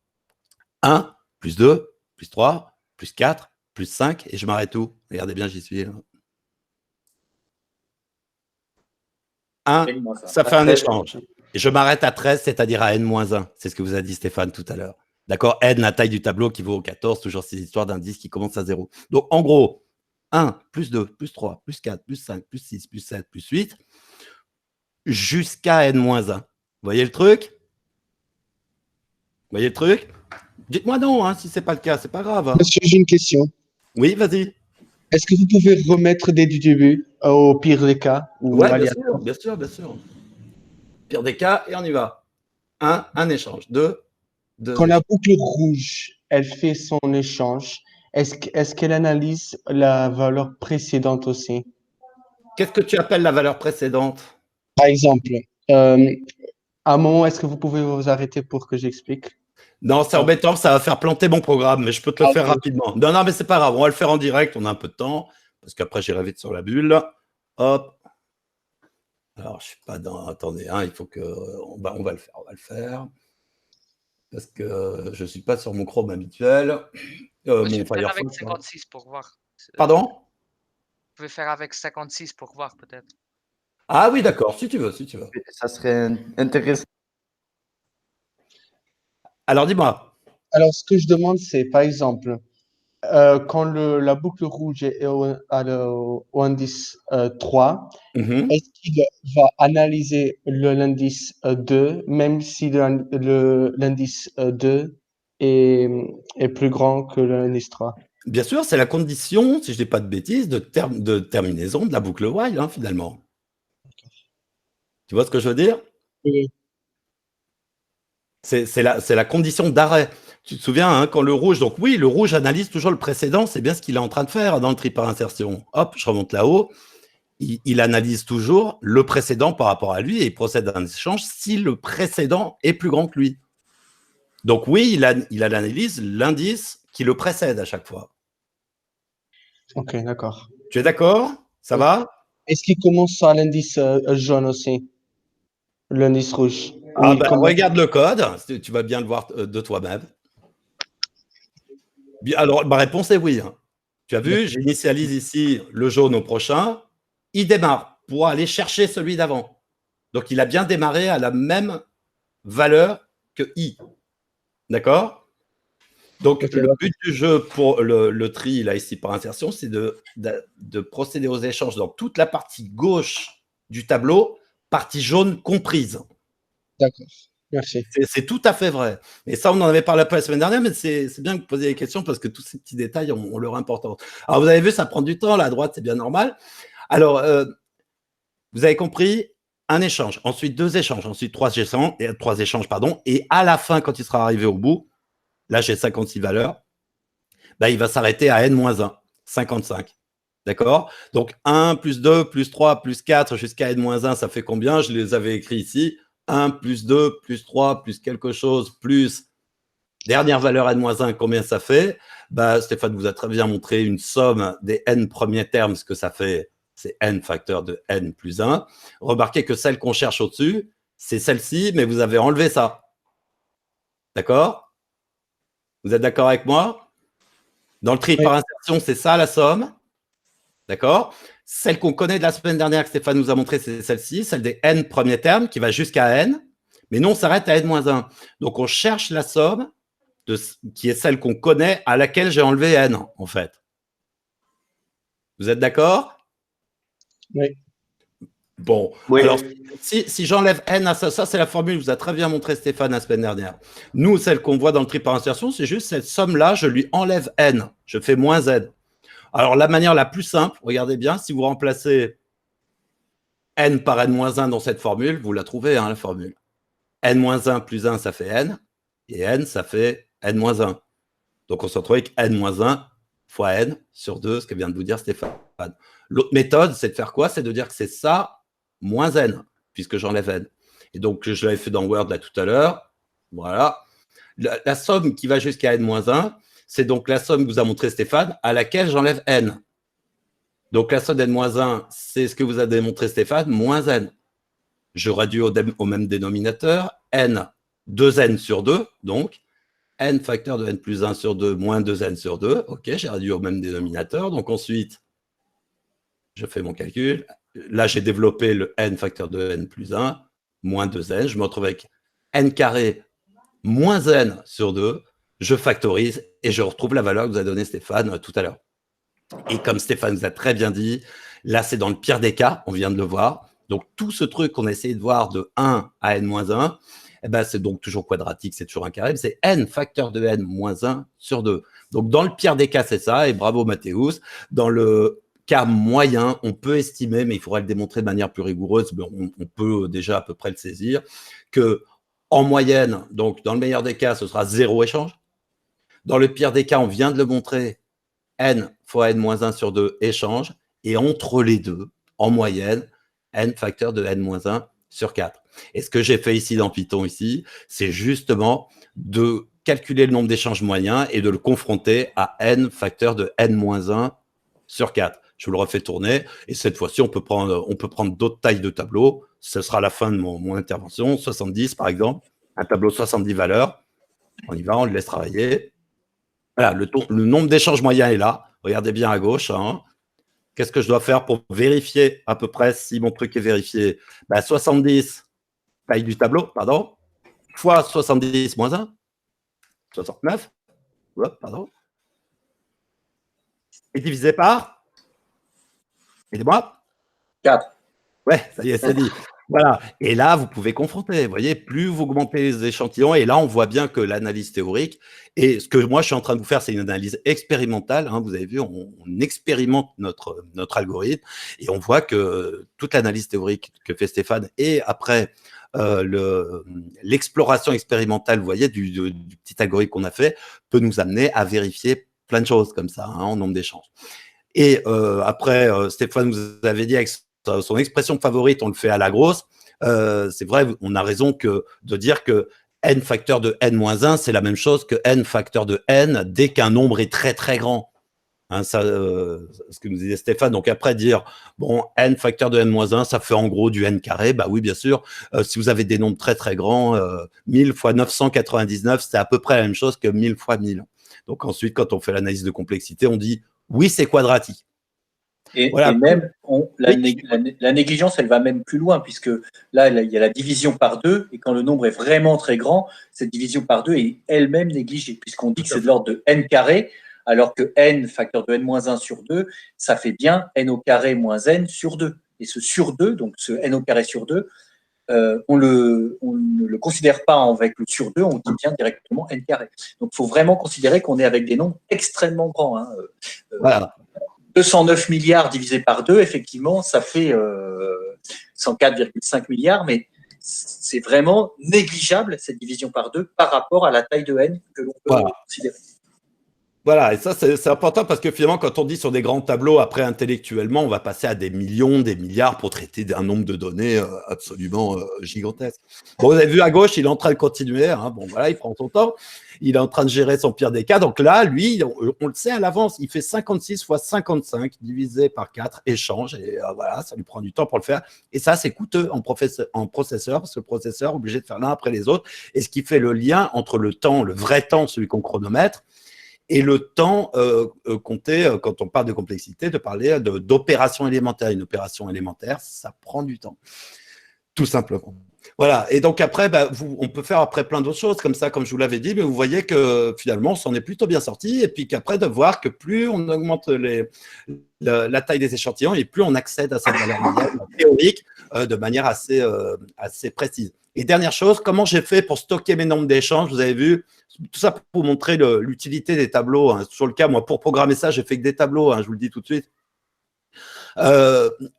1, plus 2, plus 3, plus 4, plus 5, et je m'arrête où? Regardez bien, j'y suis. 1, ça fait un échange. Et je m'arrête à 13, c'est-à-dire à n-1. C'est ce que vous a dit Stéphane tout à l'heure. D'accord? N, la taille du tableau qui vaut au 14, toujours ces histoires d'indices qui commencent à 0. Donc, en gros, 1, plus 2, plus 3, plus 4, plus 5, plus 6, plus 7, plus 8, jusqu'à n-1. Vous voyez le truc? Vous voyez le truc? Dites-moi non, hein, si ce n'est pas le cas, c'est pas grave. Hein. Monsieur, j'ai une question. Oui, vas-y. Est-ce que vous pouvez remettre dès du début, au pire des cas ou Ouais, aléatoire? bien sûr, bien sûr. Pire des cas, et on y va. 1, un échange. 2, Quand la boucle rouge, elle fait son échange, est-ce qu'elle analyse la valeur précédente aussi? Qu'est-ce que tu appelles la valeur précédente? Par exemple, à un moment, est-ce que vous pouvez vous arrêter pour que j'explique? Non, c'est embêtant, ça va faire planter mon programme, mais je peux te le faire ok. rapidement. Non, non, mais c'est pas grave, on va le faire en direct, on a un peu de temps, parce qu'après j'irai vite sur la bulle. Hop. Alors, je suis pas dans... Attendez, hein, il faut que... On va le faire. Parce que je suis pas sur mon Chrome habituel. Moi, Mon je vais faire Firefox. avec 56 pour voir. Pardon? Vous pouvez faire avec 56 pour voir peut-être. Ah oui, d'accord, si tu veux. Ça serait intéressant. Alors, dis-moi. Alors, ce que je demande, c'est, par exemple, quand la boucle rouge est au indice 3, est-ce qu'il va analyser l'indice 2, même si l'indice 2 est plus grand que l'indice 3? Bien sûr, c'est la condition, si je dis pas de bêtises, de terminaison de la boucle while, hein, finalement. Tu vois ce que je veux dire? Oui. C'est la condition d'arrêt. Tu te souviens, hein, quand le rouge, donc oui, le rouge analyse toujours le précédent, c'est bien ce qu'il est en train de faire dans le tri par insertion. Hop, je remonte là-haut. Il analyse toujours le précédent par rapport à lui et il procède à un échange si le précédent est plus grand que lui. Donc oui, il analyse l'indice qui le précède à chaque fois. Ok, d'accord. Tu es d'accord? Ça va? Est-ce qu'il commence à l'indice jaune aussi? L'indice rouge? Ah ben, regarde le code, tu vas bien le voir de toi-même. Alors, ma réponse est oui. Hein. Tu as vu, j'initialise ici le jaune au prochain. Il démarre pour aller chercher celui d'avant. Donc, il a bien démarré à la même valeur que I. D'accord? Donc, le but du jeu pour le tri, là, ici, par insertion, c'est de procéder aux échanges dans toute la partie gauche du tableau, partie jaune comprise. D'accord, merci. C'est tout à fait vrai. Et ça, on en avait parlé la semaine dernière, mais c'est bien que vous posiez des questions parce que tous ces petits détails ont leur importance. Alors, vous avez vu, ça prend du temps. Là, à droite, c'est bien normal. Alors, vous avez compris, un échange, ensuite 2 échanges, ensuite 3 échanges, pardon. Et à la fin, quand il sera arrivé au bout, là, j'ai 56 valeurs, bah, il va s'arrêter à n-1, 55. D'accord? Donc, 1, plus 2, plus 3, plus 4, jusqu'à n-1, ça fait combien? Je les avais écrits ici. 1, plus 2, plus 3, plus quelque chose, plus dernière valeur n-1, combien ça fait? Bah, Stéphane vous a très bien montré une somme des n premiers termes, ce que ça fait, c'est n facteur de n plus 1. Remarquez que celle qu'on cherche au-dessus, c'est celle-ci, mais vous avez enlevé ça. D'accord? Vous êtes d'accord avec moi? Dans le tri par insertion, c'est ça la somme. D'accord? Celle qu'on connaît de la semaine dernière que Stéphane nous a montré, c'est celle-ci, celle des n premiers termes qui va jusqu'à n. Mais nous, on s'arrête à n-1. Donc, on cherche la somme qui est celle qu'on connaît à laquelle j'ai enlevé n, en fait. Vous êtes d'accord? Oui. Bon, oui. Alors, si j'enlève n à ça, c'est la formule que vous a très bien montré Stéphane la semaine dernière. Nous, celle qu'on voit dans le tri par insertion, c'est juste cette somme-là, je lui enlève n, je fais moins n. Alors, la manière la plus simple, regardez bien, si vous remplacez n par n-1 dans cette formule, vous la trouvez, hein, la formule. n-1 plus 1, ça fait n, et n, ça fait n-1. Donc, on se retrouve avec n-1 fois n sur 2, ce que vient de vous dire Stéphane. L'autre méthode, c'est de faire quoi? C'est de dire que c'est ça moins n, puisque j'enlève n. Et donc, je l'avais fait dans Word là tout à l'heure. Voilà. La somme qui va jusqu'à n-1, c'est donc la somme que vous a montré Stéphane, à laquelle j'enlève n. Donc, la somme n-1, c'est ce que vous a démontré Stéphane, moins n. Je réduis au même dénominateur, n, 2n sur 2, donc n facteur de n plus 1 sur 2 moins 2n sur 2. OK, j'ai réduit au même dénominateur. Donc, ensuite, je fais mon calcul. Là, j'ai développé le n facteur de n plus 1. moins 2n, je me retrouve avec n carré moins n sur 2, je factorise et je retrouve la valeur que vous a donnée Stéphane tout à l'heure. Et comme Stéphane vous a très bien dit, là, c'est dans le pire des cas, on vient de le voir. Donc, tout ce truc qu'on a essayé de voir de 1 à n-1, eh ben, c'est donc toujours quadratique, c'est toujours un carré, mais c'est n facteur de n moins 1 sur 2. Donc, dans le pire des cas, c'est ça, et bravo Mathéus. Dans le cas moyen, on peut estimer, mais il faudrait le démontrer de manière plus rigoureuse, mais on peut déjà à peu près le saisir, que en moyenne, donc dans le meilleur des cas, ce sera 0 échange. Dans le pire des cas, on vient de le montrer, n fois n-1 sur 2 échange, et entre les deux, en moyenne, n facteur de n-1 sur 4. Et ce que j'ai fait ici dans Python, ici, c'est justement de calculer le nombre d'échanges moyens et de le confronter à n facteur de n-1 sur 4. Je vous le refais tourner, et cette fois-ci, on peut prendre d'autres tailles de tableaux. Ce sera la fin de mon intervention, 70 par exemple, un tableau 70 valeurs. On y va, on le laisse travailler. Voilà, le nombre d'échanges moyens est là. Regardez bien à gauche. Hein. Qu'est-ce que je dois faire pour vérifier à peu près si mon truc est vérifié? 70, taille du tableau, pardon, fois 70 moins 1, 69, pardon, et divisé par, aidez-moi, 4. Ouais, ça y est, c'est dit. Voilà. Et là, vous pouvez confronter. Vous voyez, plus vous augmentez les échantillons, et là, on voit bien que l'analyse théorique, et ce que moi, je suis en train de vous faire, c'est une analyse expérimentale. Hein, vous avez vu, on expérimente notre algorithme, et on voit que toute l'analyse théorique que fait Stéphane, et après l'exploration expérimentale, vous voyez, du petit algorithme qu'on a fait, peut nous amener à vérifier plein de choses comme ça, hein, en nombre d'échanges. Et après, Stéphane vous avait dit avec son expression favorite, on le fait à la grosse. C'est vrai, on a raison de dire que n facteur de n-1, c'est la même chose que n facteur de n dès qu'un nombre est très très grand. Hein, ça, ce que nous disait Stéphane. Donc après dire, bon, n facteur de n-1, ça fait en gros du n carré. Bah oui, bien sûr. Si vous avez des nombres très très grands, 1000 fois 999, c'est à peu près la même chose que 1000 fois 1000. Donc ensuite, quand on fait l'analyse de complexité, on dit, oui, c'est quadratique. Et, voilà. Et même, la négligence, elle va même plus loin, puisque là, il y a la division par 2, et quand le nombre est vraiment très grand, cette division par 2 est elle-même négligée, puisqu'on dit que c'est de l'ordre de n carré, alors que n facteur de n-1 sur 2, ça fait bien n au carré moins n sur 2. Et ce sur 2, donc ce n au carré sur 2, on ne le considère pas avec le sur 2, on dit bien directement n carré. Donc, il faut vraiment considérer qu'on est avec des nombres extrêmement grands. Hein. Voilà. 209 milliards divisé par 2, effectivement, ça fait 104,5 milliards, mais c'est vraiment négligeable, cette division par 2, par rapport à la taille de n que l'on peut considérer. Voilà, et ça, c'est important parce que finalement, quand on dit sur des grands tableaux, après, intellectuellement, on va passer à des millions, des milliards pour traiter d'un nombre de données absolument gigantesque. Bon, vous avez vu à gauche, il est en train de continuer. Hein, bon, voilà, il prend son temps. Il est en train de gérer son pire des cas. Donc là, lui, on le sait à l'avance, il fait 56 fois 55 divisé par 4 échange. Et voilà, ça lui prend du temps pour le faire. Et ça, c'est coûteux en processeur, parce que le processeur est obligé de faire l'un après les autres. Et ce qui fait le lien entre le temps, le vrai temps, celui qu'on chronomètre, et le temps compté, quand on parle de complexité, de parler d'opération élémentaire. Une opération élémentaire, ça prend du temps, tout simplement. Voilà, et donc après, on peut faire après plein d'autres choses, comme ça, comme je vous l'avais dit, mais vous voyez que finalement, on s'en est plutôt bien sorti, et puis qu'après, de voir que plus on augmente la taille des échantillons, et plus on accède à cette valeur moyenne théorique de manière assez précise. Et dernière chose, comment j'ai fait pour stocker mes nombres d'échanges? Vous avez vu, tout ça pour vous montrer l'utilité des tableaux. Hein. Sur le cas, moi, pour programmer ça, j'ai fait que des tableaux, hein, je vous le dis tout de suite.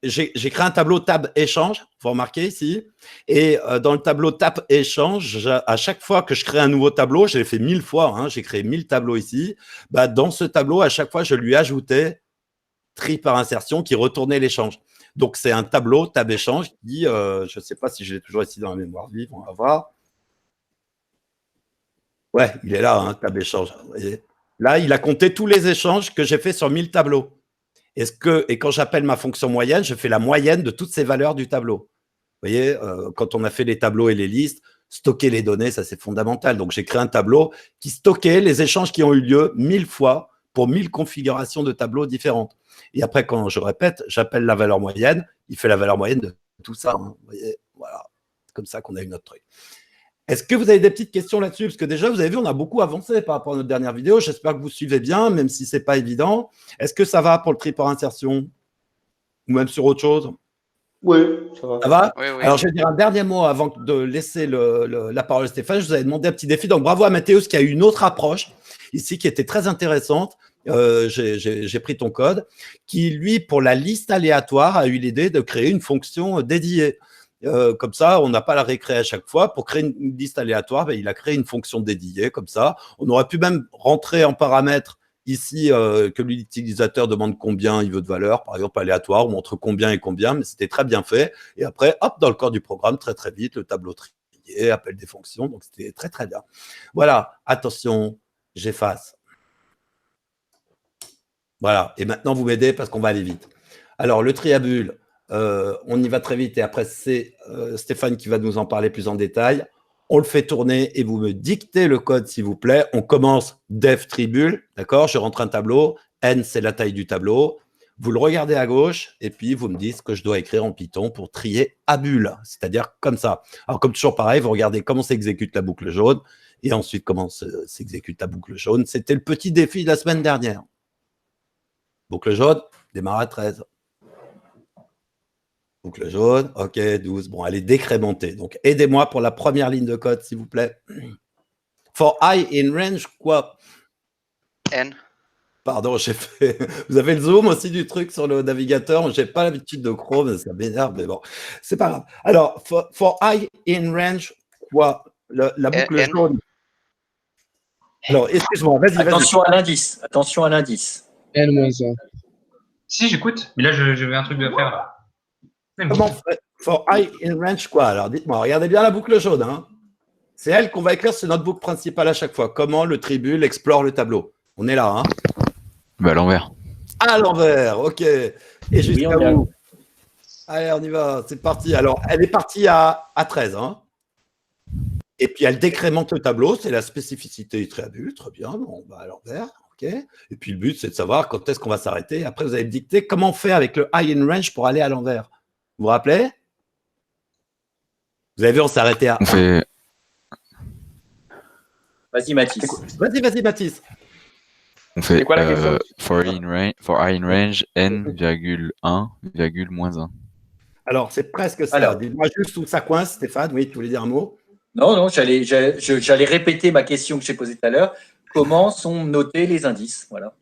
J'ai créé un tableau tab échange, vous remarquez ici, et dans le tableau tab échange, à chaque fois que je crée un nouveau tableau, je l'ai fait 1000 fois, hein, j'ai créé 1000 tableaux ici, dans ce tableau, à chaque fois, je lui ajoutais tri par insertion qui retournait l'échange. Donc, c'est un tableau tab échange qui, je ne sais pas si je l'ai toujours ici dans la mémoire vive, on va voir. Ouais, il est là, hein, tab échange. Vous voyez. Là, il a compté tous les échanges que j'ai fait sur 1000 tableaux. Et quand j'appelle ma fonction moyenne, je fais la moyenne de toutes ces valeurs du tableau. Vous voyez, quand on a fait les tableaux et les listes, stocker les données, ça c'est fondamental. Donc, j'ai créé un tableau qui stockait les échanges qui ont eu lieu 1000 fois pour 1000 configurations de tableaux différentes. Et après, quand je répète, j'appelle la valeur moyenne, il fait la valeur moyenne de tout ça. Hein, vous voyez, voilà. C'est comme ça qu'on a eu notre truc. Est-ce que vous avez des petites questions là-dessus? Parce que déjà, vous avez vu, on a beaucoup avancé par rapport à notre dernière vidéo. J'espère que vous suivez bien, même si ce n'est pas évident. Est-ce que ça va pour le tri par insertion? Ou même sur autre chose? Oui, ça va. Ça va? Oui, oui. Alors, je vais dire un dernier mot avant de laisser la parole à Stéphane. Je vous avais demandé un petit défi. Donc, bravo à Mathéus qui a eu une autre approche ici qui était très intéressante. J'ai pris ton code, qui, lui, pour la liste aléatoire, a eu l'idée de créer une fonction dédiée. Comme ça, on n'a pas à la récréer à chaque fois. Pour créer une liste aléatoire, il a créé une fonction dédiée, comme ça. On aurait pu même rentrer en paramètre ici que l'utilisateur demande combien il veut de valeur, par exemple aléatoire, on montre combien et combien, mais c'était très bien fait. Et après, hop, dans le corps du programme, très très vite, le tableau trié, appel des fonctions, donc c'était très très bien. Voilà, attention, j'efface. Voilà, et maintenant vous m'aidez parce qu'on va aller vite. Alors, le tri à bulles, on y va très vite et après c'est Stéphane qui va nous en parler plus en détail. On le fait tourner et vous me dictez le code s'il vous plaît. On commence def tribule, d'accord? Je rentre un tableau, n c'est la taille du tableau. Vous le regardez à gauche et puis vous me dites ce que je dois écrire en Python pour trier à bulles, c'est-à-dire comme ça. Alors comme toujours pareil, vous regardez comment s'exécute la boucle jaune et ensuite comment s'exécute la boucle jaune. C'était le petit défi de la semaine dernière. Boucle jaune, démarre à 13. Boucle jaune, ok, 12. Bon, elle est décrémentée. Donc, aidez-moi pour la première ligne de code, s'il vous plaît. For I in range, quoi? N. Pardon, j'ai fait. Vous avez le zoom aussi du truc sur le navigateur. Je n'ai pas l'habitude de Chrome, ça m'énerve, mais bon, c'est pas grave. Alors, for I in range, quoi? La boucle N. jaune. Alors, excuse-moi, vas-y, vas-y. Attention à l'indice. Attention à l'indice. N-1. Si, j'écoute. Mais là, j'avais un truc à faire. Là. Comment fait for I in range, quoi? Alors, dites-moi, regardez bien la boucle jaune. Hein. C'est elle qu'on va écrire sur notre boucle principale à chaque fois. Comment le tribule explore le tableau. On est là, hein? Bah, à l'envers. À l'envers, ok. Et jusqu'à Oui, où? Allez, on y va, c'est parti. Alors, elle est partie à 13. Hein. Et puis, elle décrémente le tableau. C'est la spécificité du triabule. Très bien, bon, bah, à l'envers. ok. Et puis, le but, c'est de savoir quand est-ce qu'on va s'arrêter. Après, vous allez me dicter comment on fait avec le high in range pour aller à l'envers. Vous vous rappelez? Vous avez vu, on s'est arrêté à On fait. Vas-y, Mathis. Vas-y, Mathis. On fait C'est quoi la question? for I in range n,1, -1. Alors, c'est presque ça. Alors. Dis-moi juste où ça coince, Stéphane. Oui, tu voulais dire un mot? Non, j'allais répéter ma question que j'ai posée tout à l'heure. Comment sont notés les indices? Voilà.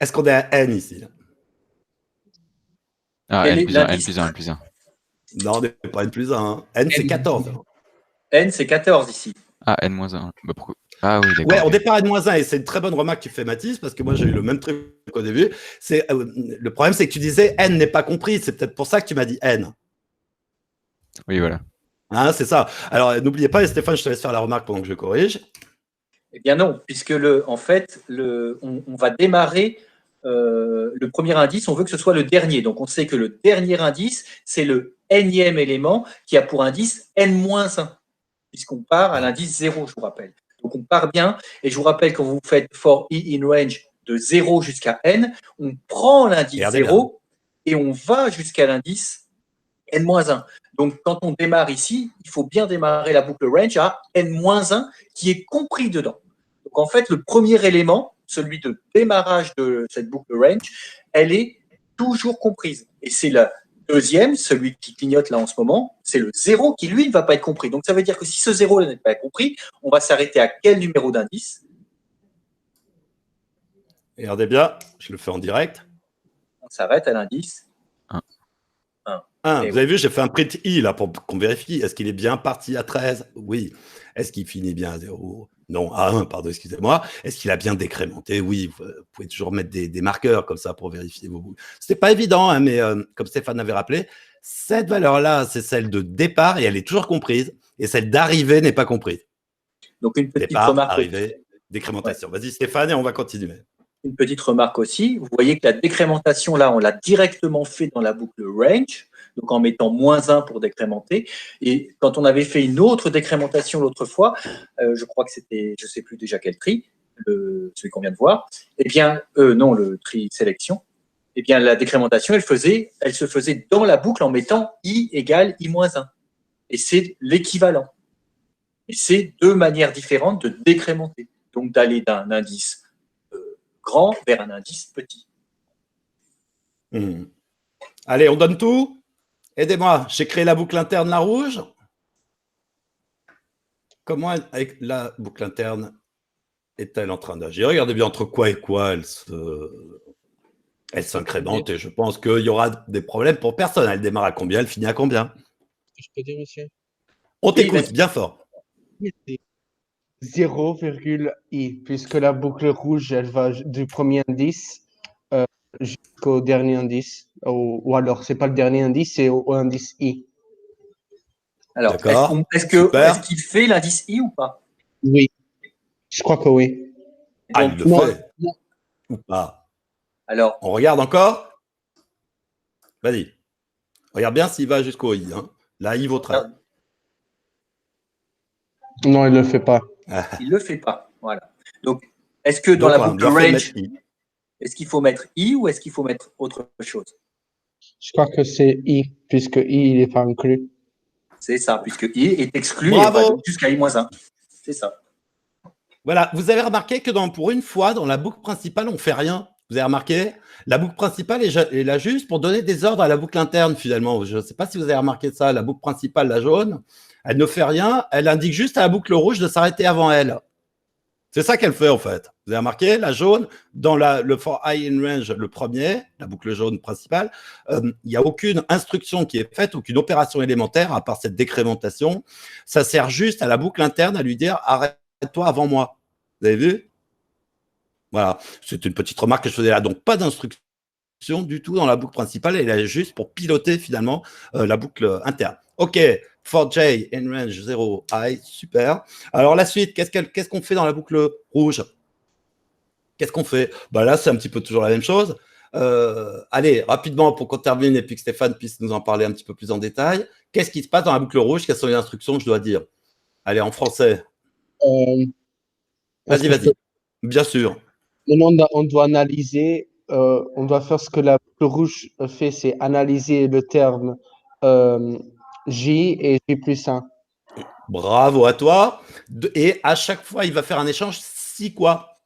Est-ce qu'on est à n ici? Ah, Quel est n+1, l'indice? n+1. Non, on n'est pas n plus 1. Hein. N, c'est 14. N, c'est 14 ici. Ah, n-1. Bah, pourquoi? Ah oui, d'accord. Ouais, au départ, n-1, et c'est une très bonne remarque que tu fais, Mathis, parce que moi, j'ai eu le même truc au début. Le problème, c'est que tu disais n n'est pas compris. C'est peut-être pour ça que tu m'as dit n. Oui, voilà. Hein, c'est ça. Alors, n'oubliez pas, et Stéphane, je te laisse faire la remarque pendant que je corrige. Eh bien non, puisque en fait, on va démarrer le premier indice, on veut que ce soit le dernier. Donc on sait que le dernier indice, c'est le nème élément qui a pour indice n-1, puisqu'on part à l'indice 0, je vous rappelle. Donc on part bien, et je vous rappelle quand vous faites for i in range de 0 jusqu'à n, on prend l'indice 0 et on va jusqu'à l'indice n-1. Donc, quand on démarre ici, il faut bien démarrer la boucle range à n-1 qui est compris dedans. Donc, en fait, le premier élément, celui de démarrage de cette boucle range, elle est toujours comprise. Et c'est le deuxième, celui qui clignote là en ce moment, c'est le 0 qui, lui, ne va pas être compris. Donc, ça veut dire que si ce 0 n'est pas compris, on va s'arrêter à quel numéro d'indice? Regardez bien, je le fais en direct. On s'arrête à l'indice 1. Vous avez vu, j'ai fait un print i là pour qu'on vérifie. Est-ce qu'il est bien parti à 13? Oui. Est-ce qu'il finit bien à 0? Non, à 1, pardon, excusez-moi. Est-ce qu'il a bien décrémenté? Oui, vous pouvez toujours mettre des marqueurs comme ça pour vérifier vos boucles. C'était pas évident, hein, mais comme Stéphane avait rappelé, cette valeur-là, c'est celle de départ et elle est toujours comprise. Et celle d'arrivée n'est pas comprise. Donc, une petite départ, remarque. arrivée, décrémentation. Ouais. Vas-y Stéphane et on va continuer. Une petite remarque aussi, vous voyez que la décrémentation, là, on l'a directement fait dans la boucle range, donc en mettant -1 pour décrémenter. Et quand on avait fait une autre décrémentation l'autre fois, je crois que c'était, je ne sais plus déjà quel tri, celui qu'on vient de voir, eh bien, non, le tri sélection, eh bien, la décrémentation, elle se faisait dans la boucle en mettant i égale i-1. et c'est l'équivalent. Et c'est deux manières différentes de décrémenter, donc d'aller d'un indice grand vers un indice petit. Allez, on donne tout. Aidez-moi, j'ai créé la boucle interne, la rouge. Comment, avec la boucle interne, est-elle en train d'agir? Regardez bien entre quoi et quoi elle s'incrémente et je pense qu'il y aura des problèmes pour personne. Elle démarre à combien? Elle finit à combien? Je peux dire, monsieur? On t'écoute, bien fort. 0,i, puisque la boucle rouge, elle va du premier indice jusqu'au dernier indice. Ou alors, c'est pas le dernier indice, c'est au indice i. Alors, est-ce qu'il fait l'indice i ou pas? Oui, je crois que oui. Ah, il le fait ou pas? Alors, on regarde encore? Vas-y. Regarde bien s'il va jusqu'au i. Hein. Là, i vaut 13. Non, il ne le fait pas. Il ne le fait pas. Voilà. Donc, est-ce que dans la boucle range, est-ce qu'il faut mettre i ou est-ce qu'il faut mettre autre chose? Je crois que c'est i, puisque i, il n'est pas inclus. C'est ça, puisque i est exclu et va jusqu'à i-1. C'est ça. Voilà, vous avez remarqué que pour une fois, dans la boucle principale, on ne fait rien. Vous avez remarqué? La boucle principale est là juste pour donner des ordres à la boucle interne, finalement. Je ne sais pas si vous avez remarqué ça. La boucle principale, la jaune, elle ne fait rien. Elle indique juste à la boucle rouge de s'arrêter avant elle. C'est ça qu'elle fait, en fait. Vous avez remarqué? La jaune, dans le for I in range, le premier, la boucle jaune principale, il n'y a aucune instruction qui est faite, aucune opération élémentaire, à part cette décrémentation. Ça sert juste à la boucle interne à lui dire « arrête-toi avant moi ». Vous avez vu? Voilà, c'est une petite remarque que je faisais là. Donc, pas d'instruction du tout dans la boucle principale. Elle est juste pour piloter, finalement, la boucle interne. OK, for J in range 0, I, super. Alors, la suite, qu'est-ce qu'on fait dans la boucle rouge? Qu'est-ce qu'on fait? Bah là, c'est un petit peu toujours la même chose. Allez, rapidement, pour qu'on termine et puis que Stéphane puisse nous en parler un petit peu plus en détail. Qu'est-ce qui se passe dans la boucle rouge? Quelles sont les instructions que je dois dire? Allez, en français. Vas-y. Bien sûr. On doit analyser, on doit faire ce que la boucle rouge fait, c'est analyser le terme J et J plus 1. Bravo à toi. Et à chaque fois, il va faire un échange si quoi?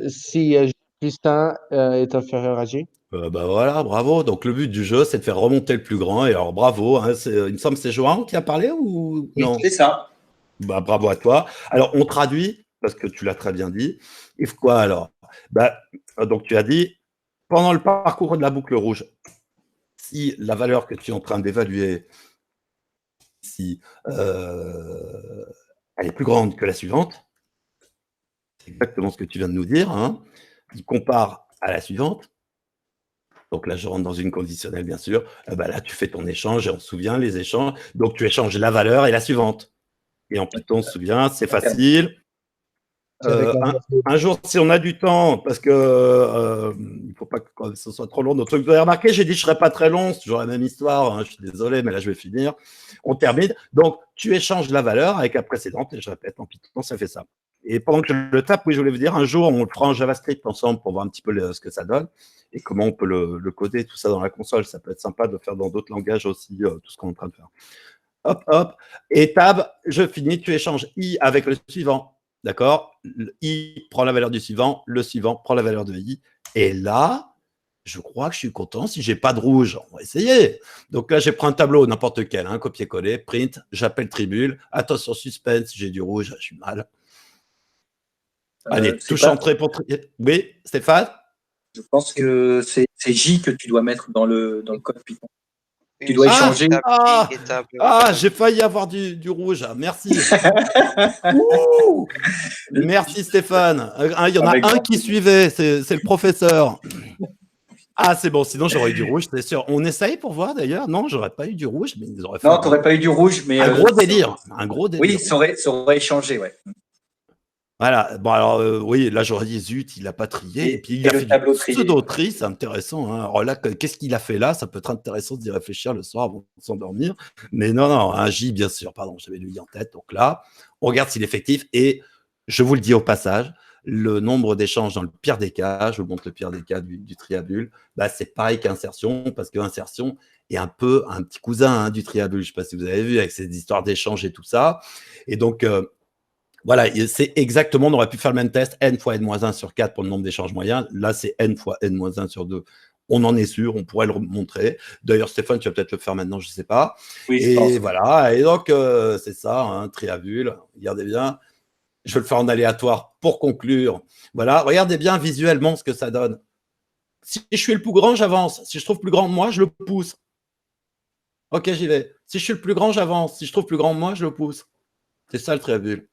Si J plus 1 est inférieur à J. Bah voilà, bravo. Donc le but du jeu, c'est de faire remonter le plus grand. Et alors bravo. Hein, il me semble que c'est Johan qui a parlé ou non? C'est ça. Bah, bravo à toi. Alors on traduit, parce que tu l'as très bien dit. If quoi alors? Bah, donc tu as dit, pendant le parcours de la boucle rouge, si la valeur que tu es en train d'évaluer, si elle est plus grande que la suivante, c'est exactement ce que tu viens de nous dire, hein, il compare à la suivante. Donc là, je rentre dans une conditionnelle, bien sûr. Bah là, tu fais ton échange et on se souvient, les échanges. Donc, tu échanges la valeur et la suivante. Et en Python, on se souvient, c'est facile. Un jour, si on a du temps, parce que il ne faut pas que ce soit trop long. Donc, vous avez remarqué, j'ai dit que je ne serais pas très long, c'est toujours la même histoire, hein, je suis désolé, mais là, je vais finir. On termine. Donc, tu échanges la valeur avec la précédente, et je répète, en Python, ça fait ça. Et pendant que je le tape, oui, je voulais vous dire, un jour, on le fera en JavaScript ensemble pour voir un petit peu ce que ça donne et comment on peut le coder, tout ça dans la console. Ça peut être sympa de le faire dans d'autres langages aussi, tout ce qu'on est en train de faire. Hop. Et tab, je finis, tu échanges I avec le suivant. D'accord? I prend la valeur du suivant, le suivant prend la valeur de I. Et là, je crois que je suis content. Si je n'ai pas de rouge, on va essayer. Donc là, j'ai pris un tableau, n'importe lequel, hein, copier-coller, print, j'appelle Tribule. Attention, suspense, j'ai du rouge, je suis mal. Allez, touche entrée pour... Oui, Stéphane? Je pense que c'est J que tu dois mettre dans le code Python. Tu dois échanger. J'ai failli avoir du rouge. Merci. Merci Stéphane. Il y en a un qui suivait, c'est le professeur. Ah, c'est bon, sinon j'aurais eu du rouge, c'est sûr. On essaye pour voir d'ailleurs. Non, j'aurais pas eu du rouge, mais ils auraient fait. Non, tu n'aurais pas eu du rouge, mais. Un gros délire. Oui, ça aurait échangé, ouais. Voilà, bon alors oui, là j'aurais dit zut, il n'a pas trié, et puis il a fait du pseudo-tri, c'est intéressant. Hein. Alors là, qu'est-ce qu'il a fait là? Ça peut être intéressant d'y réfléchir le soir avant de s'endormir. Mais non, un J, bien sûr, pardon, j'avais lui en tête. Donc là, on regarde s'il est effectif, et je vous le dis au passage, le nombre d'échanges dans le pire des cas, je vous montre le pire des cas du triabule, bah, c'est pareil qu'insertion, parce que insertion est un peu un petit cousin du triabule. Je ne sais pas si vous avez vu avec ces histoires d'échange et tout ça. Et donc, voilà, c'est exactement, on aurait pu faire le même test, n fois n-1 sur 4 pour le nombre d'échanges moyens. Là, c'est n fois n-1 sur 2. On en est sûr, on pourrait le montrer. D'ailleurs, Stéphane, tu vas peut-être le faire maintenant, je ne sais pas. Oui, je et pense. Voilà, et donc, c'est ça, triabule. Regardez bien. Je vais le faire en aléatoire pour conclure. Voilà, regardez bien visuellement ce que ça donne. Si je suis le plus grand, j'avance. Si je trouve plus grand que moi, je le pousse. Ok, j'y vais. Si je suis le plus grand, j'avance. Si je trouve plus grand que moi, je le pousse. C'est ça le triabule.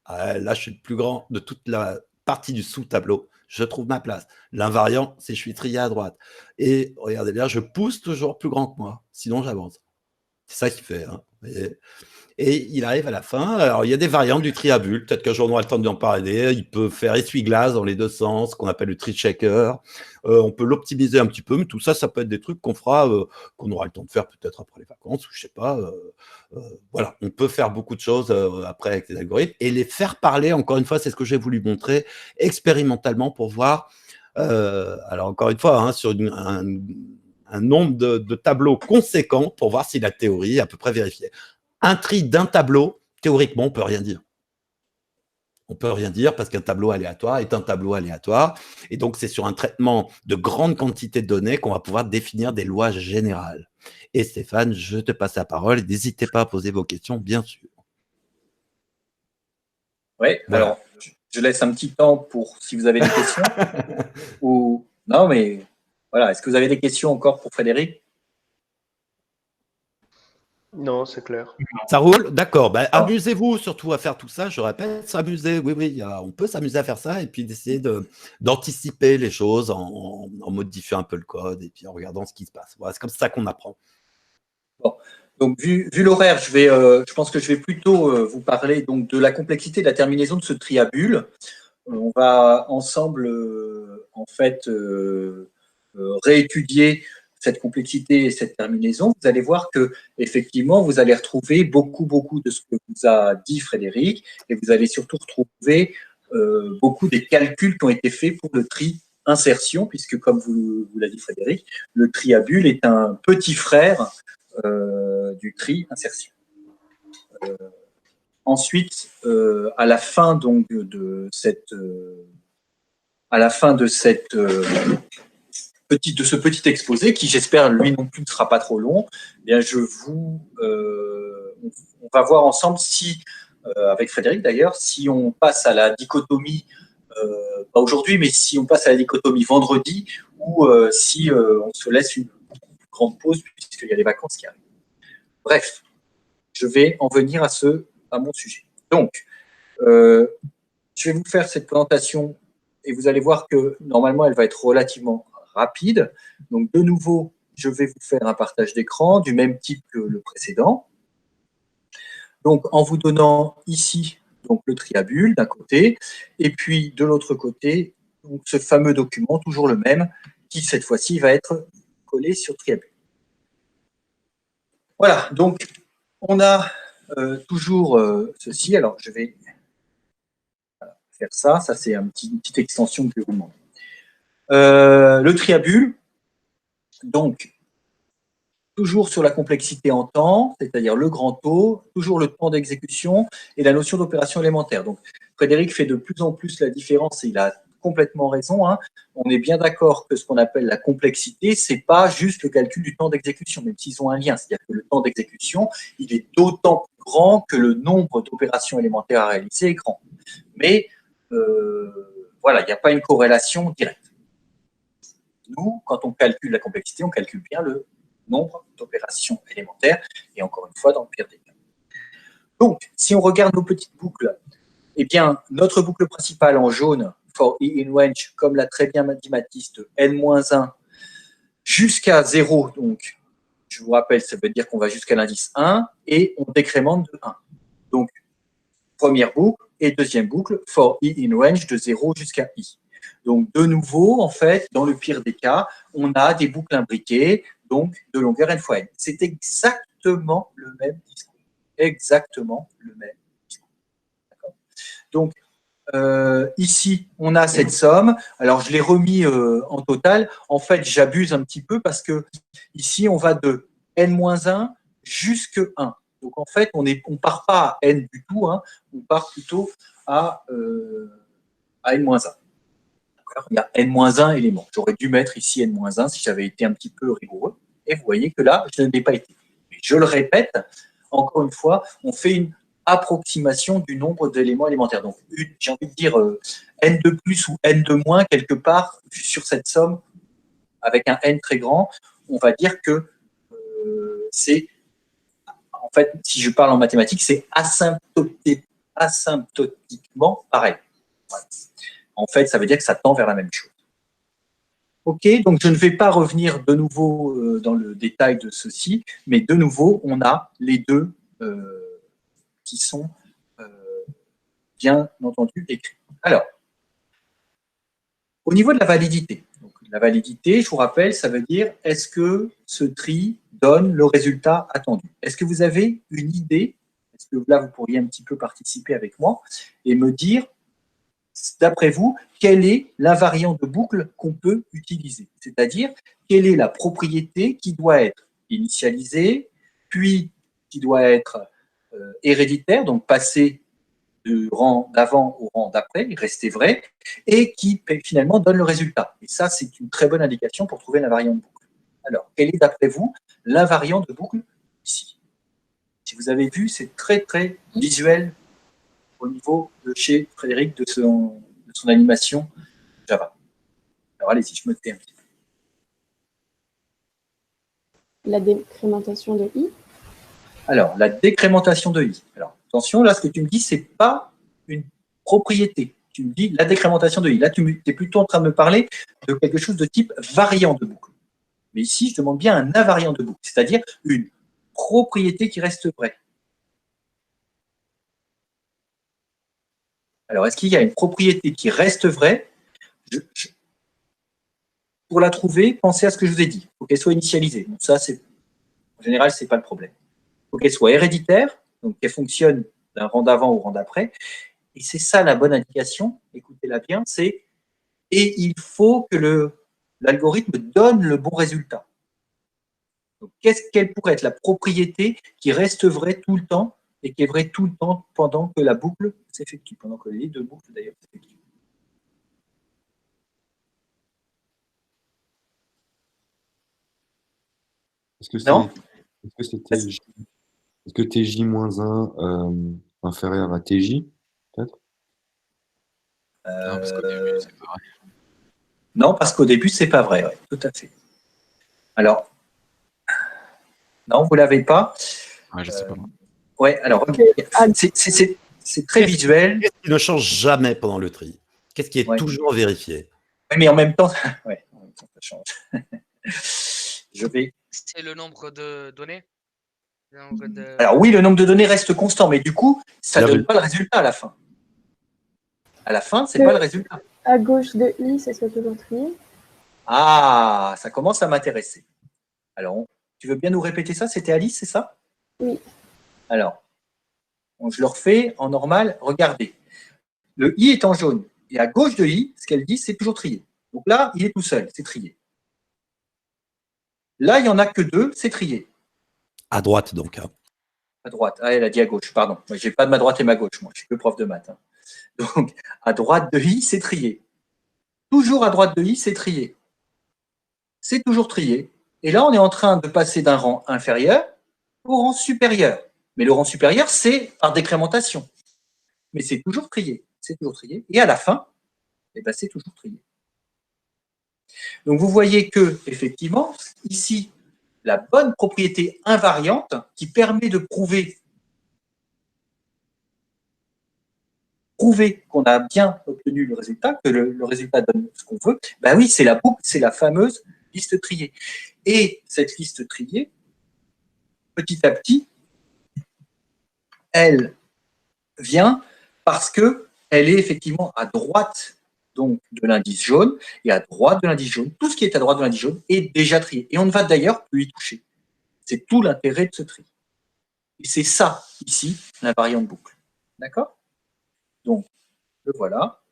Là, je suis le plus grand de toute la partie du sous-tableau. Je trouve ma place. L'invariant, c'est je suis trié à droite. Et regardez bien, je pousse toujours plus grand que moi. Sinon, j'avance. C'est ça qu'il fait. Vous voyez. Et il arrive à la fin. Alors, il y a des variantes du triabule. Peut-être qu'un jour, on aura le temps d'en parler. Il peut faire essuie-glace dans les deux sens, qu'on appelle le tri-checker. On peut l'optimiser un petit peu, mais tout ça, ça peut être des trucs qu'on fera, qu'on aura le temps de faire peut-être après les vacances, ou je sais pas. Voilà, on peut faire beaucoup de choses après avec les algorithmes et les faire parler. Encore une fois, c'est ce que j'ai voulu montrer expérimentalement pour voir. Alors, encore une fois, sur un nombre de tableaux conséquents pour voir si la théorie est à peu près vérifiée. Un tri d'un tableau, théoriquement, on ne peut rien dire. On ne peut rien dire parce qu'un tableau aléatoire est un tableau aléatoire. Et donc, c'est sur un traitement de grande quantité de données qu'on va pouvoir définir des lois générales. Et Stéphane, je te passe la parole. N'hésitez pas à poser vos questions, bien sûr. Oui, voilà. Alors, je laisse un petit temps pour si vous avez des questions. Ou non, mais voilà. Est-ce que vous avez des questions encore pour Frédéric? Non, c'est clair. Ça roule? D'accord. Amusez-vous surtout à faire tout ça. Je répète, s'amuser. Oui, on peut s'amuser à faire ça et puis d'essayer d'anticiper les choses en modifiant un peu le code et puis en regardant ce qui se passe. Voilà, c'est comme ça qu'on apprend. Bon. Donc, vu l'horaire, je pense que je vais plutôt vous parler donc, de la complexité de la terminaison de ce triabule. On va ensemble, en fait, réétudier cette complexité et cette terminaison. Vous allez voir que effectivement, vous allez retrouver beaucoup de ce que vous a dit Frédéric, et vous allez surtout retrouver beaucoup des calculs qui ont été faits pour le tri insertion, puisque comme vous l'a dit Frédéric, le triabule est un petit frère du tri insertion. Ensuite, à la fin donc de ce petit exposé, qui j'espère lui non plus ne sera pas trop long, eh bien on va voir ensemble si, avec Frédéric d'ailleurs, si on passe à la dichotomie, pas aujourd'hui, mais si on passe à la dichotomie vendredi, ou si on se laisse une grande pause puisqu'il y a les vacances qui arrivent. Bref, je vais en venir à mon sujet. Donc, je vais vous faire cette présentation et vous allez voir que normalement, elle va être relativement rapide. Donc, de nouveau, je vais vous faire un partage d'écran du même type que le précédent. Donc, en vous donnant ici donc, le triabule d'un côté, et puis de l'autre côté, donc, ce fameux document, toujours le même, qui cette fois-ci va être collé sur triabule. Voilà, donc on a toujours ceci. Alors, je vais faire ça. Ça, c'est une petite extension que je vais vous demander. Le triabule, donc, toujours sur la complexité en temps, c'est-à-dire le grand O, toujours le temps d'exécution et la notion d'opération élémentaire. Donc, Frédéric fait de plus en plus la différence et il a complètement raison. On est bien d'accord que ce qu'on appelle la complexité, ce n'est pas juste le calcul du temps d'exécution, même s'ils ont un lien. C'est-à-dire que le temps d'exécution, il est d'autant plus grand que le nombre d'opérations élémentaires à réaliser est grand. Mais voilà, il n'y a pas une corrélation directe. Nous, quand on calcule la complexité, on calcule bien le nombre d'opérations élémentaires, et encore une fois, dans le pire des cas. Donc, si on regarde nos petites boucles, eh bien, notre boucle principale en jaune, for e in range, comme l'a très bien dit Mathis, de n-1 jusqu'à 0, donc, je vous rappelle, ça veut dire qu'on va jusqu'à l'indice 1, et on décrémente de 1. Donc, première boucle, et deuxième boucle, for e in range, de 0 jusqu'à i. Donc, de nouveau, en fait, dans le pire des cas, on a des boucles imbriquées, donc de longueur n fois n. C'est exactement le même discours. Exactement le même discours. Donc, ici, on a cette somme. Alors, je l'ai remis en total. En fait, j'abuse un petit peu parce que ici, on va de n-1 jusqu'à 1. Donc, en fait, on ne part pas à n du tout. Hein, on part plutôt à n-1. Il y a n-1 éléments. J'aurais dû mettre ici n-1 si j'avais été un petit peu rigoureux. Et vous voyez que là, je ne l'ai pas été. Mais je le répète, encore une fois, on fait une approximation du nombre d'éléments élémentaires. Donc, j'ai envie de dire n de plus ou n de moins, quelque part, sur cette somme, avec un n très grand, on va dire que c'est, en fait, si je parle en mathématiques, c'est asymptotiquement pareil. Voilà. En fait, ça veut dire que ça tend vers la même chose. OK, donc je ne vais pas revenir de nouveau dans le détail de ceci, mais de nouveau, on a les deux qui sont bien entendu écrits. Alors, au niveau de la validité, donc, la validité, je vous rappelle, ça veut dire est-ce que ce tri donne le résultat attendu? Est-ce que vous avez une idée? Est-ce que là, vous pourriez un petit peu participer avec moi et me dire, d'après vous, quel est l'invariant de boucle qu'on peut utiliser? C'est-à-dire, quelle est la propriété qui doit être initialisée, puis qui doit être héréditaire, donc passer du rang d'avant au rang d'après, rester vrai, et qui finalement donne le résultat. Et ça, c'est une très bonne indication pour trouver l'invariant de boucle. Alors, quel est d'après vous l'invariant de boucle ici? Si vous avez vu, c'est très très visuel au niveau de chez Frédéric de son animation Java. Alors allez-y, je me tais un petit peu. La décrémentation de i. Alors, la décrémentation de i. Alors, attention, là, ce que tu me dis, ce n'est pas une propriété. Tu me dis la décrémentation de i. Là, tu es plutôt en train de me parler de quelque chose de type variant de boucle. Mais ici, je demande bien un invariant de boucle, c'est-à-dire une propriété qui reste vraie. Alors, est-ce qu'il y a une propriété qui reste vraie? Pour la trouver, pensez à ce que je vous ai dit. Il faut qu'elle soit initialisée. Donc ça, en général, ce n'est pas le problème. Il faut qu'elle soit héréditaire, donc qu'elle fonctionne d'un rang d'avant au rang d'après. Et c'est ça la bonne indication, écoutez-la bien, c'est « et il faut que l'algorithme donne le bon résultat ». Donc, quelle pourrait être la propriété qui reste vraie tout le temps et qui est vraie tout le temps pendant que la boucle s'effectue, pendant que les deux boucles d'ailleurs s'effectuent. Est-ce que Non. Est-ce que TJ-1 inférieur à TJ, peut-être? Non, parce qu'au début, c'est pas vrai. Non, parce qu'au début, c'est pas vrai, ouais, tout à fait. Alors, non, vous l'avez pas. Ouais, je sais pas. Ouais, alors, c'est très visuel. Qu'est-ce qui ne change jamais pendant le tri? Qu'est-ce qui est toujours vérifié? Oui, mais en même temps, ouais, ça change. Je vais. C'est le nombre de données. Alors oui, le nombre de données reste constant, mais du coup, ça ne donne pas le résultat à la fin. À la fin, c'est pas le résultat. À gauche de i, c'est soit toujours trié. Ah, ça commence à m'intéresser. Alors, tu veux bien nous répéter ça? C'était Alice, c'est ça? Oui. Alors, je le refais en normal. Regardez. Le i est en jaune. Et à gauche de i, ce qu'elle dit, c'est toujours trié. Donc là, il est tout seul, c'est trié. Là, il n'y en a que deux, c'est trié. À droite, donc. Hein. À droite. Ah, elle a dit à gauche, pardon. Je n'ai pas de ma droite et ma gauche, moi. Je suis que prof de maths. Hein. Donc, à droite de i, c'est trié. Toujours à droite de i, c'est trié. C'est toujours trié. Et là, on est en train de passer d'un rang inférieur au rang supérieur. Mais le rang supérieur, c'est par décrémentation. Mais c'est toujours trié. C'est toujours trié. Et à la fin, eh ben, c'est toujours trié. Donc, vous voyez que, effectivement, ici, la bonne propriété invariante qui permet de prouver qu'on a bien obtenu le résultat, que le résultat donne ce qu'on veut, ben oui, c'est la boucle, c'est la fameuse liste triée. Et cette liste triée, petit à petit, elle vient parce qu'elle est effectivement à droite donc, de l'indice jaune, et à droite de l'indice jaune, tout ce qui est à droite de l'indice jaune est déjà trié. Et on ne va d'ailleurs plus y toucher. C'est tout l'intérêt de ce tri. Et c'est ça, ici, l'invariant de boucle. D'accord? Donc, Le voilà.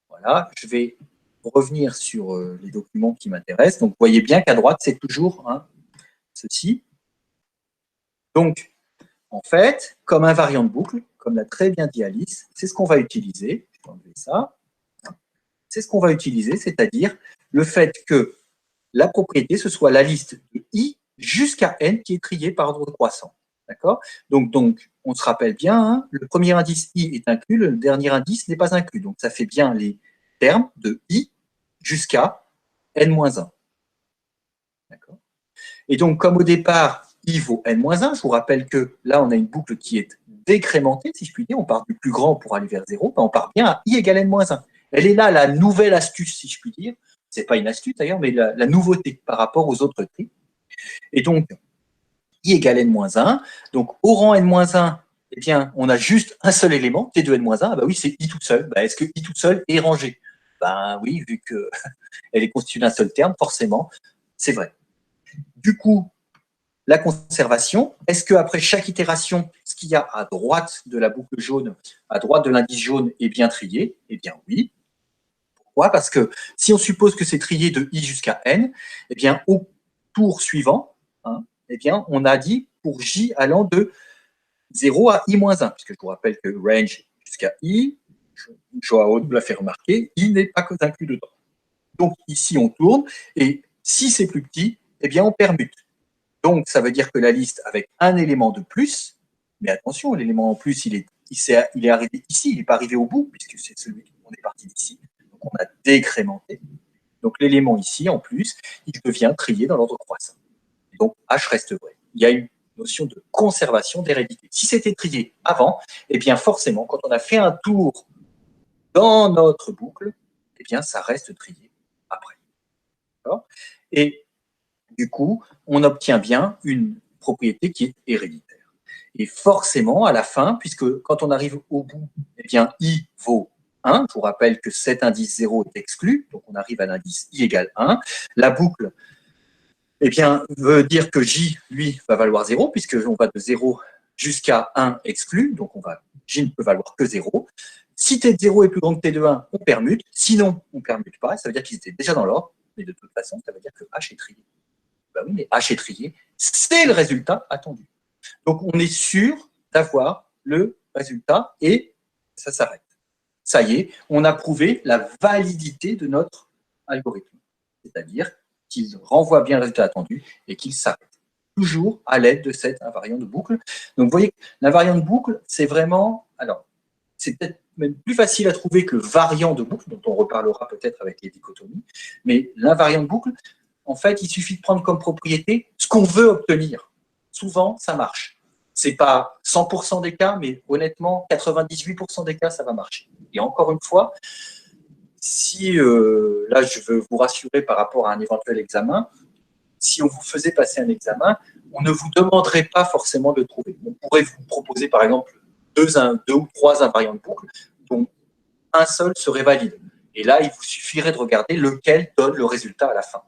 Voilà, je vais revenir sur les documents qui m'intéressent. Donc, vous voyez bien qu'à droite, c'est toujours ceci. Donc, en fait, comme invariant de boucle, comme l'a très bien dit Alice, c'est ce qu'on va utiliser. Je vais enlever ça. C'est ce qu'on va utiliser, c'est-à-dire le fait que la propriété, ce soit la liste de I jusqu'à N qui est triée par ordre croissant. D'accord ? Donc, on se rappelle bien, le premier indice I est inclus, le dernier indice n'est pas inclus. Donc, ça fait bien les termes de I jusqu'à N-1. D'accord ? Et donc, comme au départ, I vaut N-1, je vous rappelle que là, on a une boucle qui est décrémentée, si je puis dire, on part du plus grand pour aller vers 0, on part bien à I égale N-1. Elle est là, la nouvelle astuce, si je puis dire. Ce n'est pas une astuce d'ailleurs, mais la nouveauté par rapport aux autres tri. Et donc, I égale N-1. Donc, au rang N-1, eh bien, on a juste un seul élément, T de N-1. Ah bah oui, c'est I toute seule. Bah, est-ce que I toute seule est rangée? Ben oui, vu qu'elle est constituée d'un seul terme, forcément, c'est vrai. Du coup, la conservation, est-ce qu'après chaque itération, ce qu'il y a à droite de la boucle jaune, à droite de l'indice jaune, est bien trié? Eh bien oui. Pourquoi? Parce que si on suppose que c'est trié de I jusqu'à N, eh bien au tour suivant, eh bien, on a dit pour J allant de 0 à I-1, puisque je vous rappelle que range jusqu'à I, Joao nous l'a fait remarquer, I n'est pas inclus dedans. Donc ici, on tourne, et si c'est plus petit, eh bien, on permute. Donc, ça veut dire que la liste avec un élément de plus, mais attention, l'élément en plus, il est arrivé ici, il n'est pas arrivé au bout, puisque c'est celui on est parti d'ici. Donc, on a décrémenté. Donc, l'élément ici, en plus, il devient trié dans l'ordre croissant. Et donc, H reste vrai. Il y a une notion de conservation d'hérédité. Si c'était trié avant, eh bien, forcément, quand on a fait un tour dans notre boucle, eh bien, ça reste trié après. Et du coup, on obtient bien une propriété qui est héréditaire. Et forcément, à la fin, puisque quand on arrive au bout, eh bien, I vaut 1. Je vous rappelle que cet indice 0 est exclu, donc on arrive à l'indice I égale 1. La boucle, eh bien, veut dire que J, lui, va valoir 0, puisqu'on va de 0 jusqu'à 1 exclu, donc J ne peut valoir que 0. Si T de 0 est plus grand que T de 1, on permute. Sinon, on ne permute pas. Ça veut dire qu'ils étaient déjà dans l'ordre, mais de toute façon, ça veut dire que H est trié. Ben oui, mais H est trié, c'est le résultat attendu. Donc, on est sûr d'avoir le résultat et ça s'arrête. Ça y est, on a prouvé la validité de notre algorithme. C'est-à-dire qu'il renvoie bien le résultat attendu et qu'il s'arrête. Toujours à l'aide de cette invariant de boucle. Donc, vous voyez, l'invariant de boucle, c'est vraiment... Alors, c'est peut-être même plus facile à trouver que le variant de boucle, dont on reparlera peut-être avec les dichotomies, mais l'invariant de boucle, en fait, il suffit de prendre comme propriété ce qu'on veut obtenir. Souvent, ça marche. Ce n'est pas 100% des cas, mais honnêtement, 98% des cas, ça va marcher. Et encore une fois, si, là, je veux vous rassurer par rapport à un éventuel examen, si on vous faisait passer un examen, on ne vous demanderait pas forcément de le trouver. On pourrait vous proposer, par exemple, deux ou trois invariants de boucle, dont un seul serait valide. Et là, il vous suffirait de regarder lequel donne le résultat à la fin.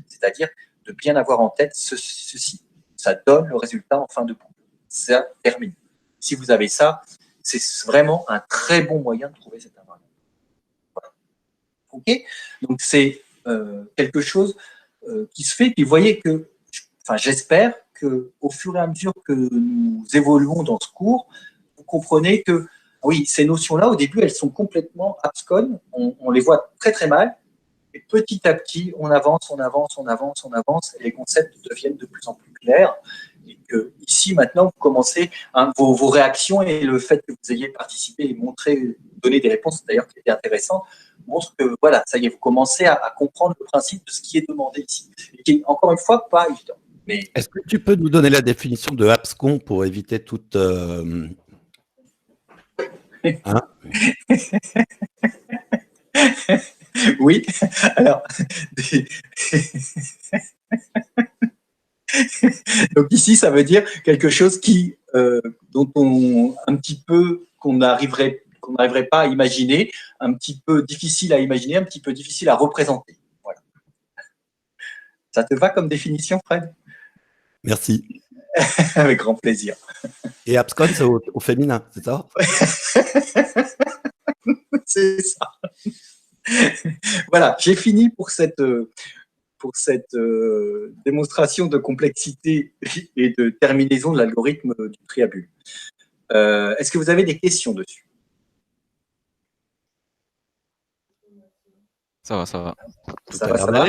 C'est-à-dire de bien avoir en tête ceci. Ça donne le résultat en fin de boucle. Ça termine. Si vous avez ça, c'est vraiment un très bon moyen de trouver cet invariant. Voilà. OK ? Donc, c'est quelque chose qui se fait. Puis, vous voyez que, j'espère qu'au fur et à mesure que nous évoluons dans ce cours, vous comprenez que, oui, ces notions-là, au début, elles sont complètement absconnes. On les voit très, très mal. Et petit à petit, on avance, et les concepts deviennent de plus en plus clairs. Et que ici, maintenant, vous commencez, vos réactions et le fait que vous ayez participé et donné des réponses, d'ailleurs, qui étaient intéressantes, montre que, voilà, ça y est, vous commencez à comprendre le principe de ce qui est demandé ici. Et qui est, encore une fois, pas évident. Mais... Est-ce que tu peux nous donner la définition de abscon pour éviter toute... Oui, alors, donc ici, ça veut dire quelque chose dont qu'on n'arriverait pas à imaginer, un petit peu difficile à imaginer, un petit peu difficile à représenter. Voilà. Ça te va comme définition, Fred? Merci. Avec grand plaisir. Et abscon, c'est au féminin, c'est ça? C'est ça. Voilà, j'ai fini pour cette démonstration de complexité et de terminaison de l'algorithme du tri à bulles. Est-ce que vous avez des questions dessus? Ça va, ça va. Ça va, ça va.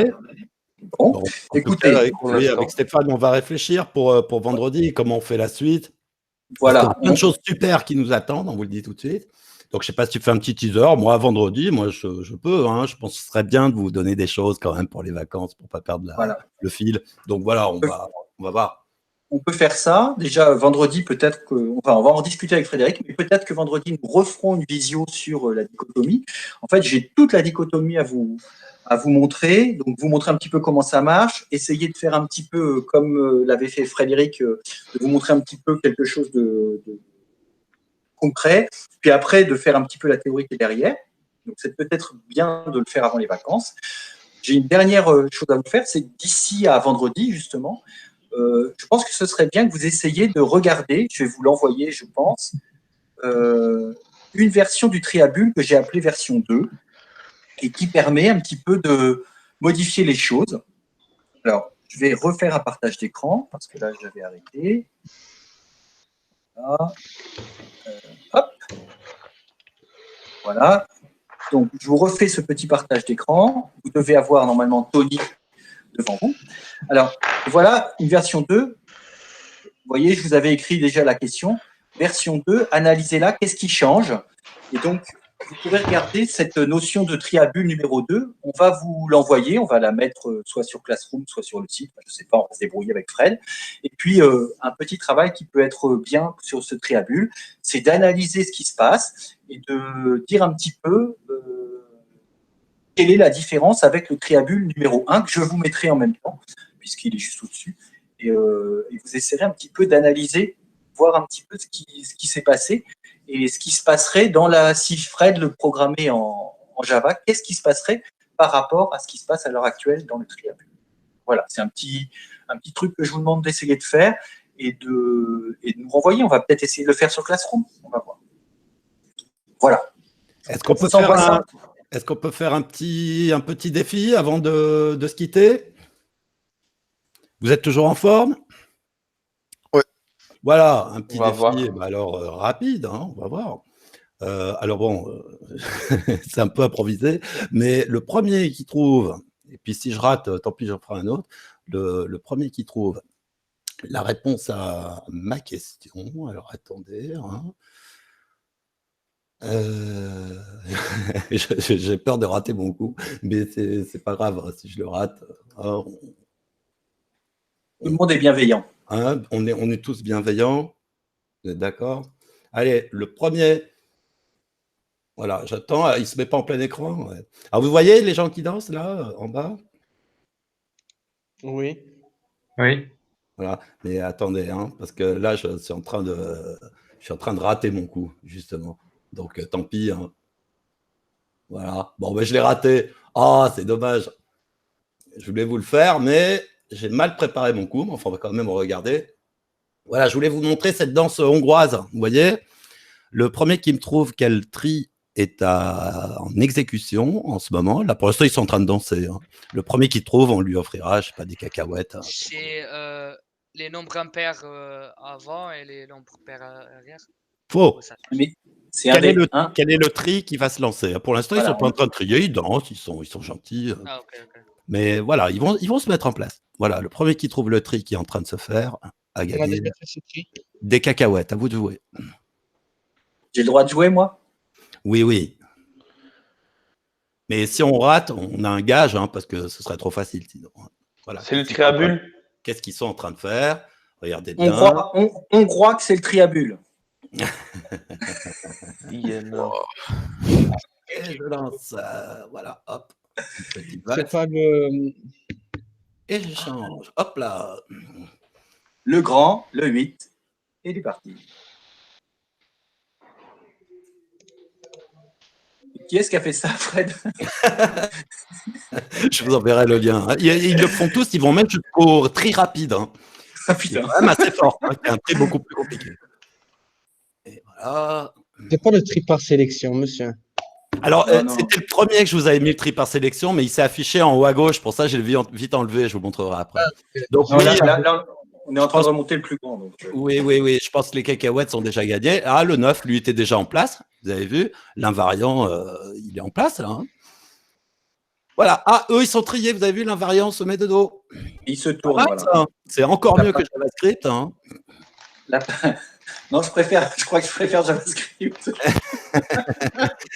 Bon, écoutez, avec Stéphane, on va réfléchir pour vendredi, comment on fait la suite. Voilà. Parce qu'il y a plein de choses super qui nous attendent, on vous le dit tout de suite. Donc, je ne sais pas si tu fais un petit teaser. Moi, vendredi, je peux. Hein, je pense que ce serait bien de vous donner des choses quand même pour les vacances, pour ne pas perdre le fil. Donc, voilà, on va voir. On peut faire ça. Déjà, vendredi, peut-être on va en discuter avec Frédéric, mais peut-être que vendredi, nous referons une visio sur la dichotomie. En fait, j'ai toute la dichotomie à vous montrer. Donc, vous montrer un petit peu comment ça marche. Essayer de faire un petit peu comme l'avait fait Frédéric, de vous montrer un petit peu quelque chose de concret. Puis après, de faire un petit peu la théorie qui est derrière. Donc, c'est peut-être bien de le faire avant les vacances. J'ai une dernière chose à vous faire, c'est d'ici à vendredi, justement. Je pense que ce serait bien que vous essayiez de regarder, je vais vous l'envoyer, je pense, une version du tri à bulles que j'ai appelée version 2 et qui permet un petit peu de modifier les choses. Alors, je vais refaire un partage d'écran parce que là, j'avais arrêté. Voilà. Hop. Voilà. Donc, je vous refais ce petit partage d'écran. Vous devez avoir normalement Tony devant vous. Alors, voilà une version 2. Vous voyez, je vous avais écrit déjà la question. Version 2, analysez-la, qu'est-ce qui change? Et donc, vous pouvez regarder cette notion de tri à bulles numéro 2. On va vous l'envoyer, on va la mettre soit sur Classroom, soit sur le site. Je ne sais pas, on va se débrouiller avec Fred. Et puis, un petit travail qui peut être bien sur ce tri à bulles, c'est d'analyser ce qui se passe et de dire un petit peu quelle est la différence avec le tri à bulles numéro 1 que je vous mettrai en même temps, puisqu'il est juste au-dessus. Et vous essaierez un petit peu d'analyser, voir un petit peu ce qui s'est passé et ce qui se passerait si Fred le programmait en Java, qu'est-ce qui se passerait par rapport à ce qui se passe à l'heure actuelle dans le tri à bulles. Voilà, c'est un petit truc que je vous demande d'essayer de faire et de nous renvoyer. On va peut-être essayer de le faire sur Classroom. On va voir. Voilà. Est-ce qu'on peut faire un petit défi avant de se quitter? Vous êtes toujours en forme? Oui. Voilà, un petit défi, rapide, hein, on va voir. Alors bon, c'est un peu improvisé, mais le premier qui trouve, et puis si je rate, tant pis, j'en ferai un autre, le premier qui trouve la réponse à ma question, alors attendez, hein. J'ai peur de rater mon coup, mais c'est pas grave, hein, si je le rate. Tout le monde est bienveillant. Hein, on est tous bienveillants, vous êtes d'accord? Allez, le premier. Voilà, j'attends, il ne se met pas en plein écran. Ouais. Alors, vous voyez les gens qui dansent là, en bas? Oui. Oui. Voilà, mais attendez, hein, parce que là, je suis en train de rater mon coup, justement. Donc, tant pis. Hein. Voilà. Bon, ben, je l'ai raté. Ah, c'est dommage. Je voulais vous le faire, mais j'ai mal préparé mon coup. Mais enfin, on va quand même regarder. Voilà, je voulais vous montrer cette danse hongroise. Vous voyez? Le premier qui me trouve quel tri est en exécution en ce moment. Là, pour l'instant, ils sont en train de danser. Hein. Le premier qui trouve, on lui offrira, je sais pas, des cacahuètes. Hein. C'est les nombres impairs avant et les nombres pairs arrière. Faux. Mais quel est le tri qui va se lancer? Pour l'instant, ils sont pas en train de trier, ils dansent, ils sont gentils. Ah, ok. Mais voilà, ils vont se mettre en place. Voilà, le premier qui trouve le tri qui est en train de se faire a gagné des cacahuètes. À vous de jouer. J'ai le droit de jouer, moi? Oui. Mais si on rate, on a un gage, hein, parce que ce serait trop facile sinon. Voilà. C'est le tri à bulles. Qu'est-ce qu'ils sont en train de faire? Regardez bien. On croit que c'est le tri à bulles. Et je lance, voilà, hop. C'est pas le... Et je change, hop là. Le grand, le 8, et il est parti. Qui est-ce qui a fait ça, Fred? Je vous enverrai le lien. Ils le font tous, ils vont même jusqu'au tri rapide. Hein. C'est quand même assez fort. Hein. C'est un tri beaucoup plus compliqué. Et voilà. C'est pas le tri par sélection, monsieur. Alors, Non, non. c'était le premier que je vous avais mis le tri par sélection, mais il s'est affiché en haut à gauche. Pour ça, j'ai vite enlevé. Je vous montrerai après. Donc, Non, oui, là, on est en train de pense- remonter le plus grand. Donc, oui. Je pense que les cacahuètes sont déjà gagnées. Ah, le 9, lui, était déjà en place. Vous avez vu, l'invariant, il est en place, là. Hein. Voilà. Ah, eux, ils sont triés. Vous avez vu, l'invariant se met de dos. il se tourne. Ah, Voilà. ça, c'est encore mieux que JavaScript. Hein. Non, je crois que je préfère JavaScript.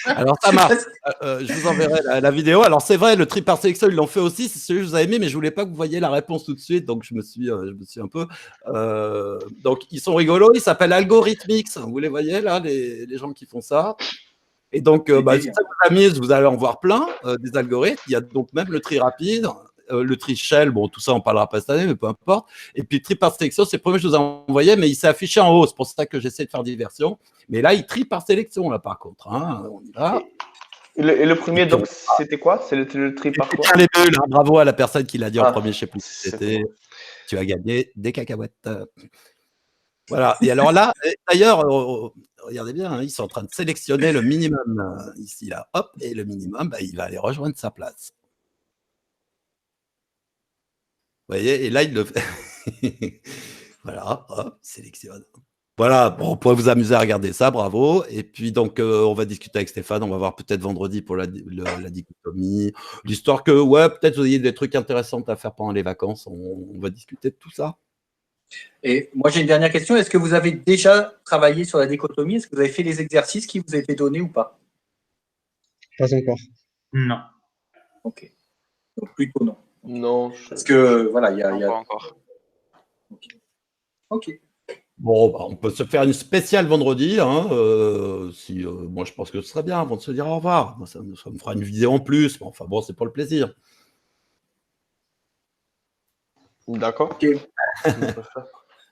Alors, ça marche. Je vous enverrai la vidéo. Alors, c'est vrai, le tri par sélection, ils l'ont fait aussi. C'est celui que je vous avais mis, mais je voulais pas que vous voyiez la réponse tout de suite. Donc, je me suis un peu. Donc, ils sont rigolos. Ils s'appellent Algorithmix. Vous les voyez, là, les gens qui font ça. Et donc, si ça vous amuse, vous allez en voir plein des algorithmes. Il y a donc même le tri rapide. Le tri shell, bon, tout ça, on parlera pas cette année, mais peu importe. Et puis, le tri par sélection, c'est le premier que je vous ai envoyé, mais il s'est affiché en haut. C'est pour ça que j'essaie de faire diversion. Mais là, il trie par sélection, là, par contre. Hein. On y va. Et le premier, donc, c'était quoi? C'est le tri par quoi? Les bulles, hein. Bravo à la personne qui l'a dit en premier, je sais plus qui c'est c'était. Tu as gagné des cacahuètes. Voilà. Et alors là, d'ailleurs, regardez bien, hein, ils sont en train de sélectionner le minimum ici, là. Hop, et le minimum, il va aller rejoindre sa place. Vous voyez, et là, il le fait. Voilà, hop, sélectionne. Voilà, bon, on pourrait vous amuser à regarder ça, bravo. Et puis, donc, on va discuter avec Stéphane, on va voir peut-être vendredi pour la dichotomie. L'histoire que, ouais, peut-être vous ayez des trucs intéressants à faire pendant les vacances, on va discuter de tout ça. Et moi, j'ai une dernière question. Est-ce que vous avez déjà travaillé sur la dichotomie? Est-ce que vous avez fait les exercices qui vous ont été donnés ou pas? Pas encore. Non. Ok. Donc, plutôt non. Non. Parce que, voilà, il y a. Pas encore. Ok. Bon, on peut se faire une spéciale vendredi. Hein, moi, je pense que ce serait bien avant de se dire au revoir. Moi, ça me fera une vidéo en plus. Mais enfin, bon, c'est pour le plaisir. D'accord. Ok.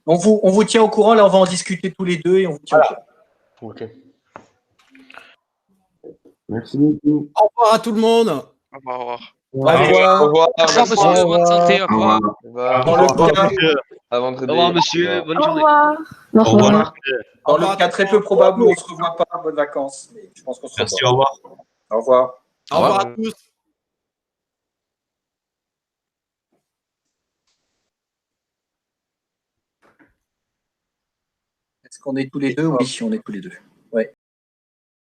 On vous tient au courant. Là, on va en discuter tous les deux et on vous tient au courant. Ok. Merci beaucoup. Au revoir à tout le monde. Au revoir, au revoir. Au revoir. Au revoir. Au revoir, monsieur. Bonne santé. Au revoir. Dans le cas, À vendredi. Au revoir, monsieur. Bonne Au journée. revoir. Au revoir. dans le cas très peu probable où on ne se revoit pas, bonnes vacances. Mais je pense qu'on se Merci, revoit. au revoir. Au revoir. Au revoir à tous. Est-ce qu'on est tous les deux? Oui, on est tous les deux.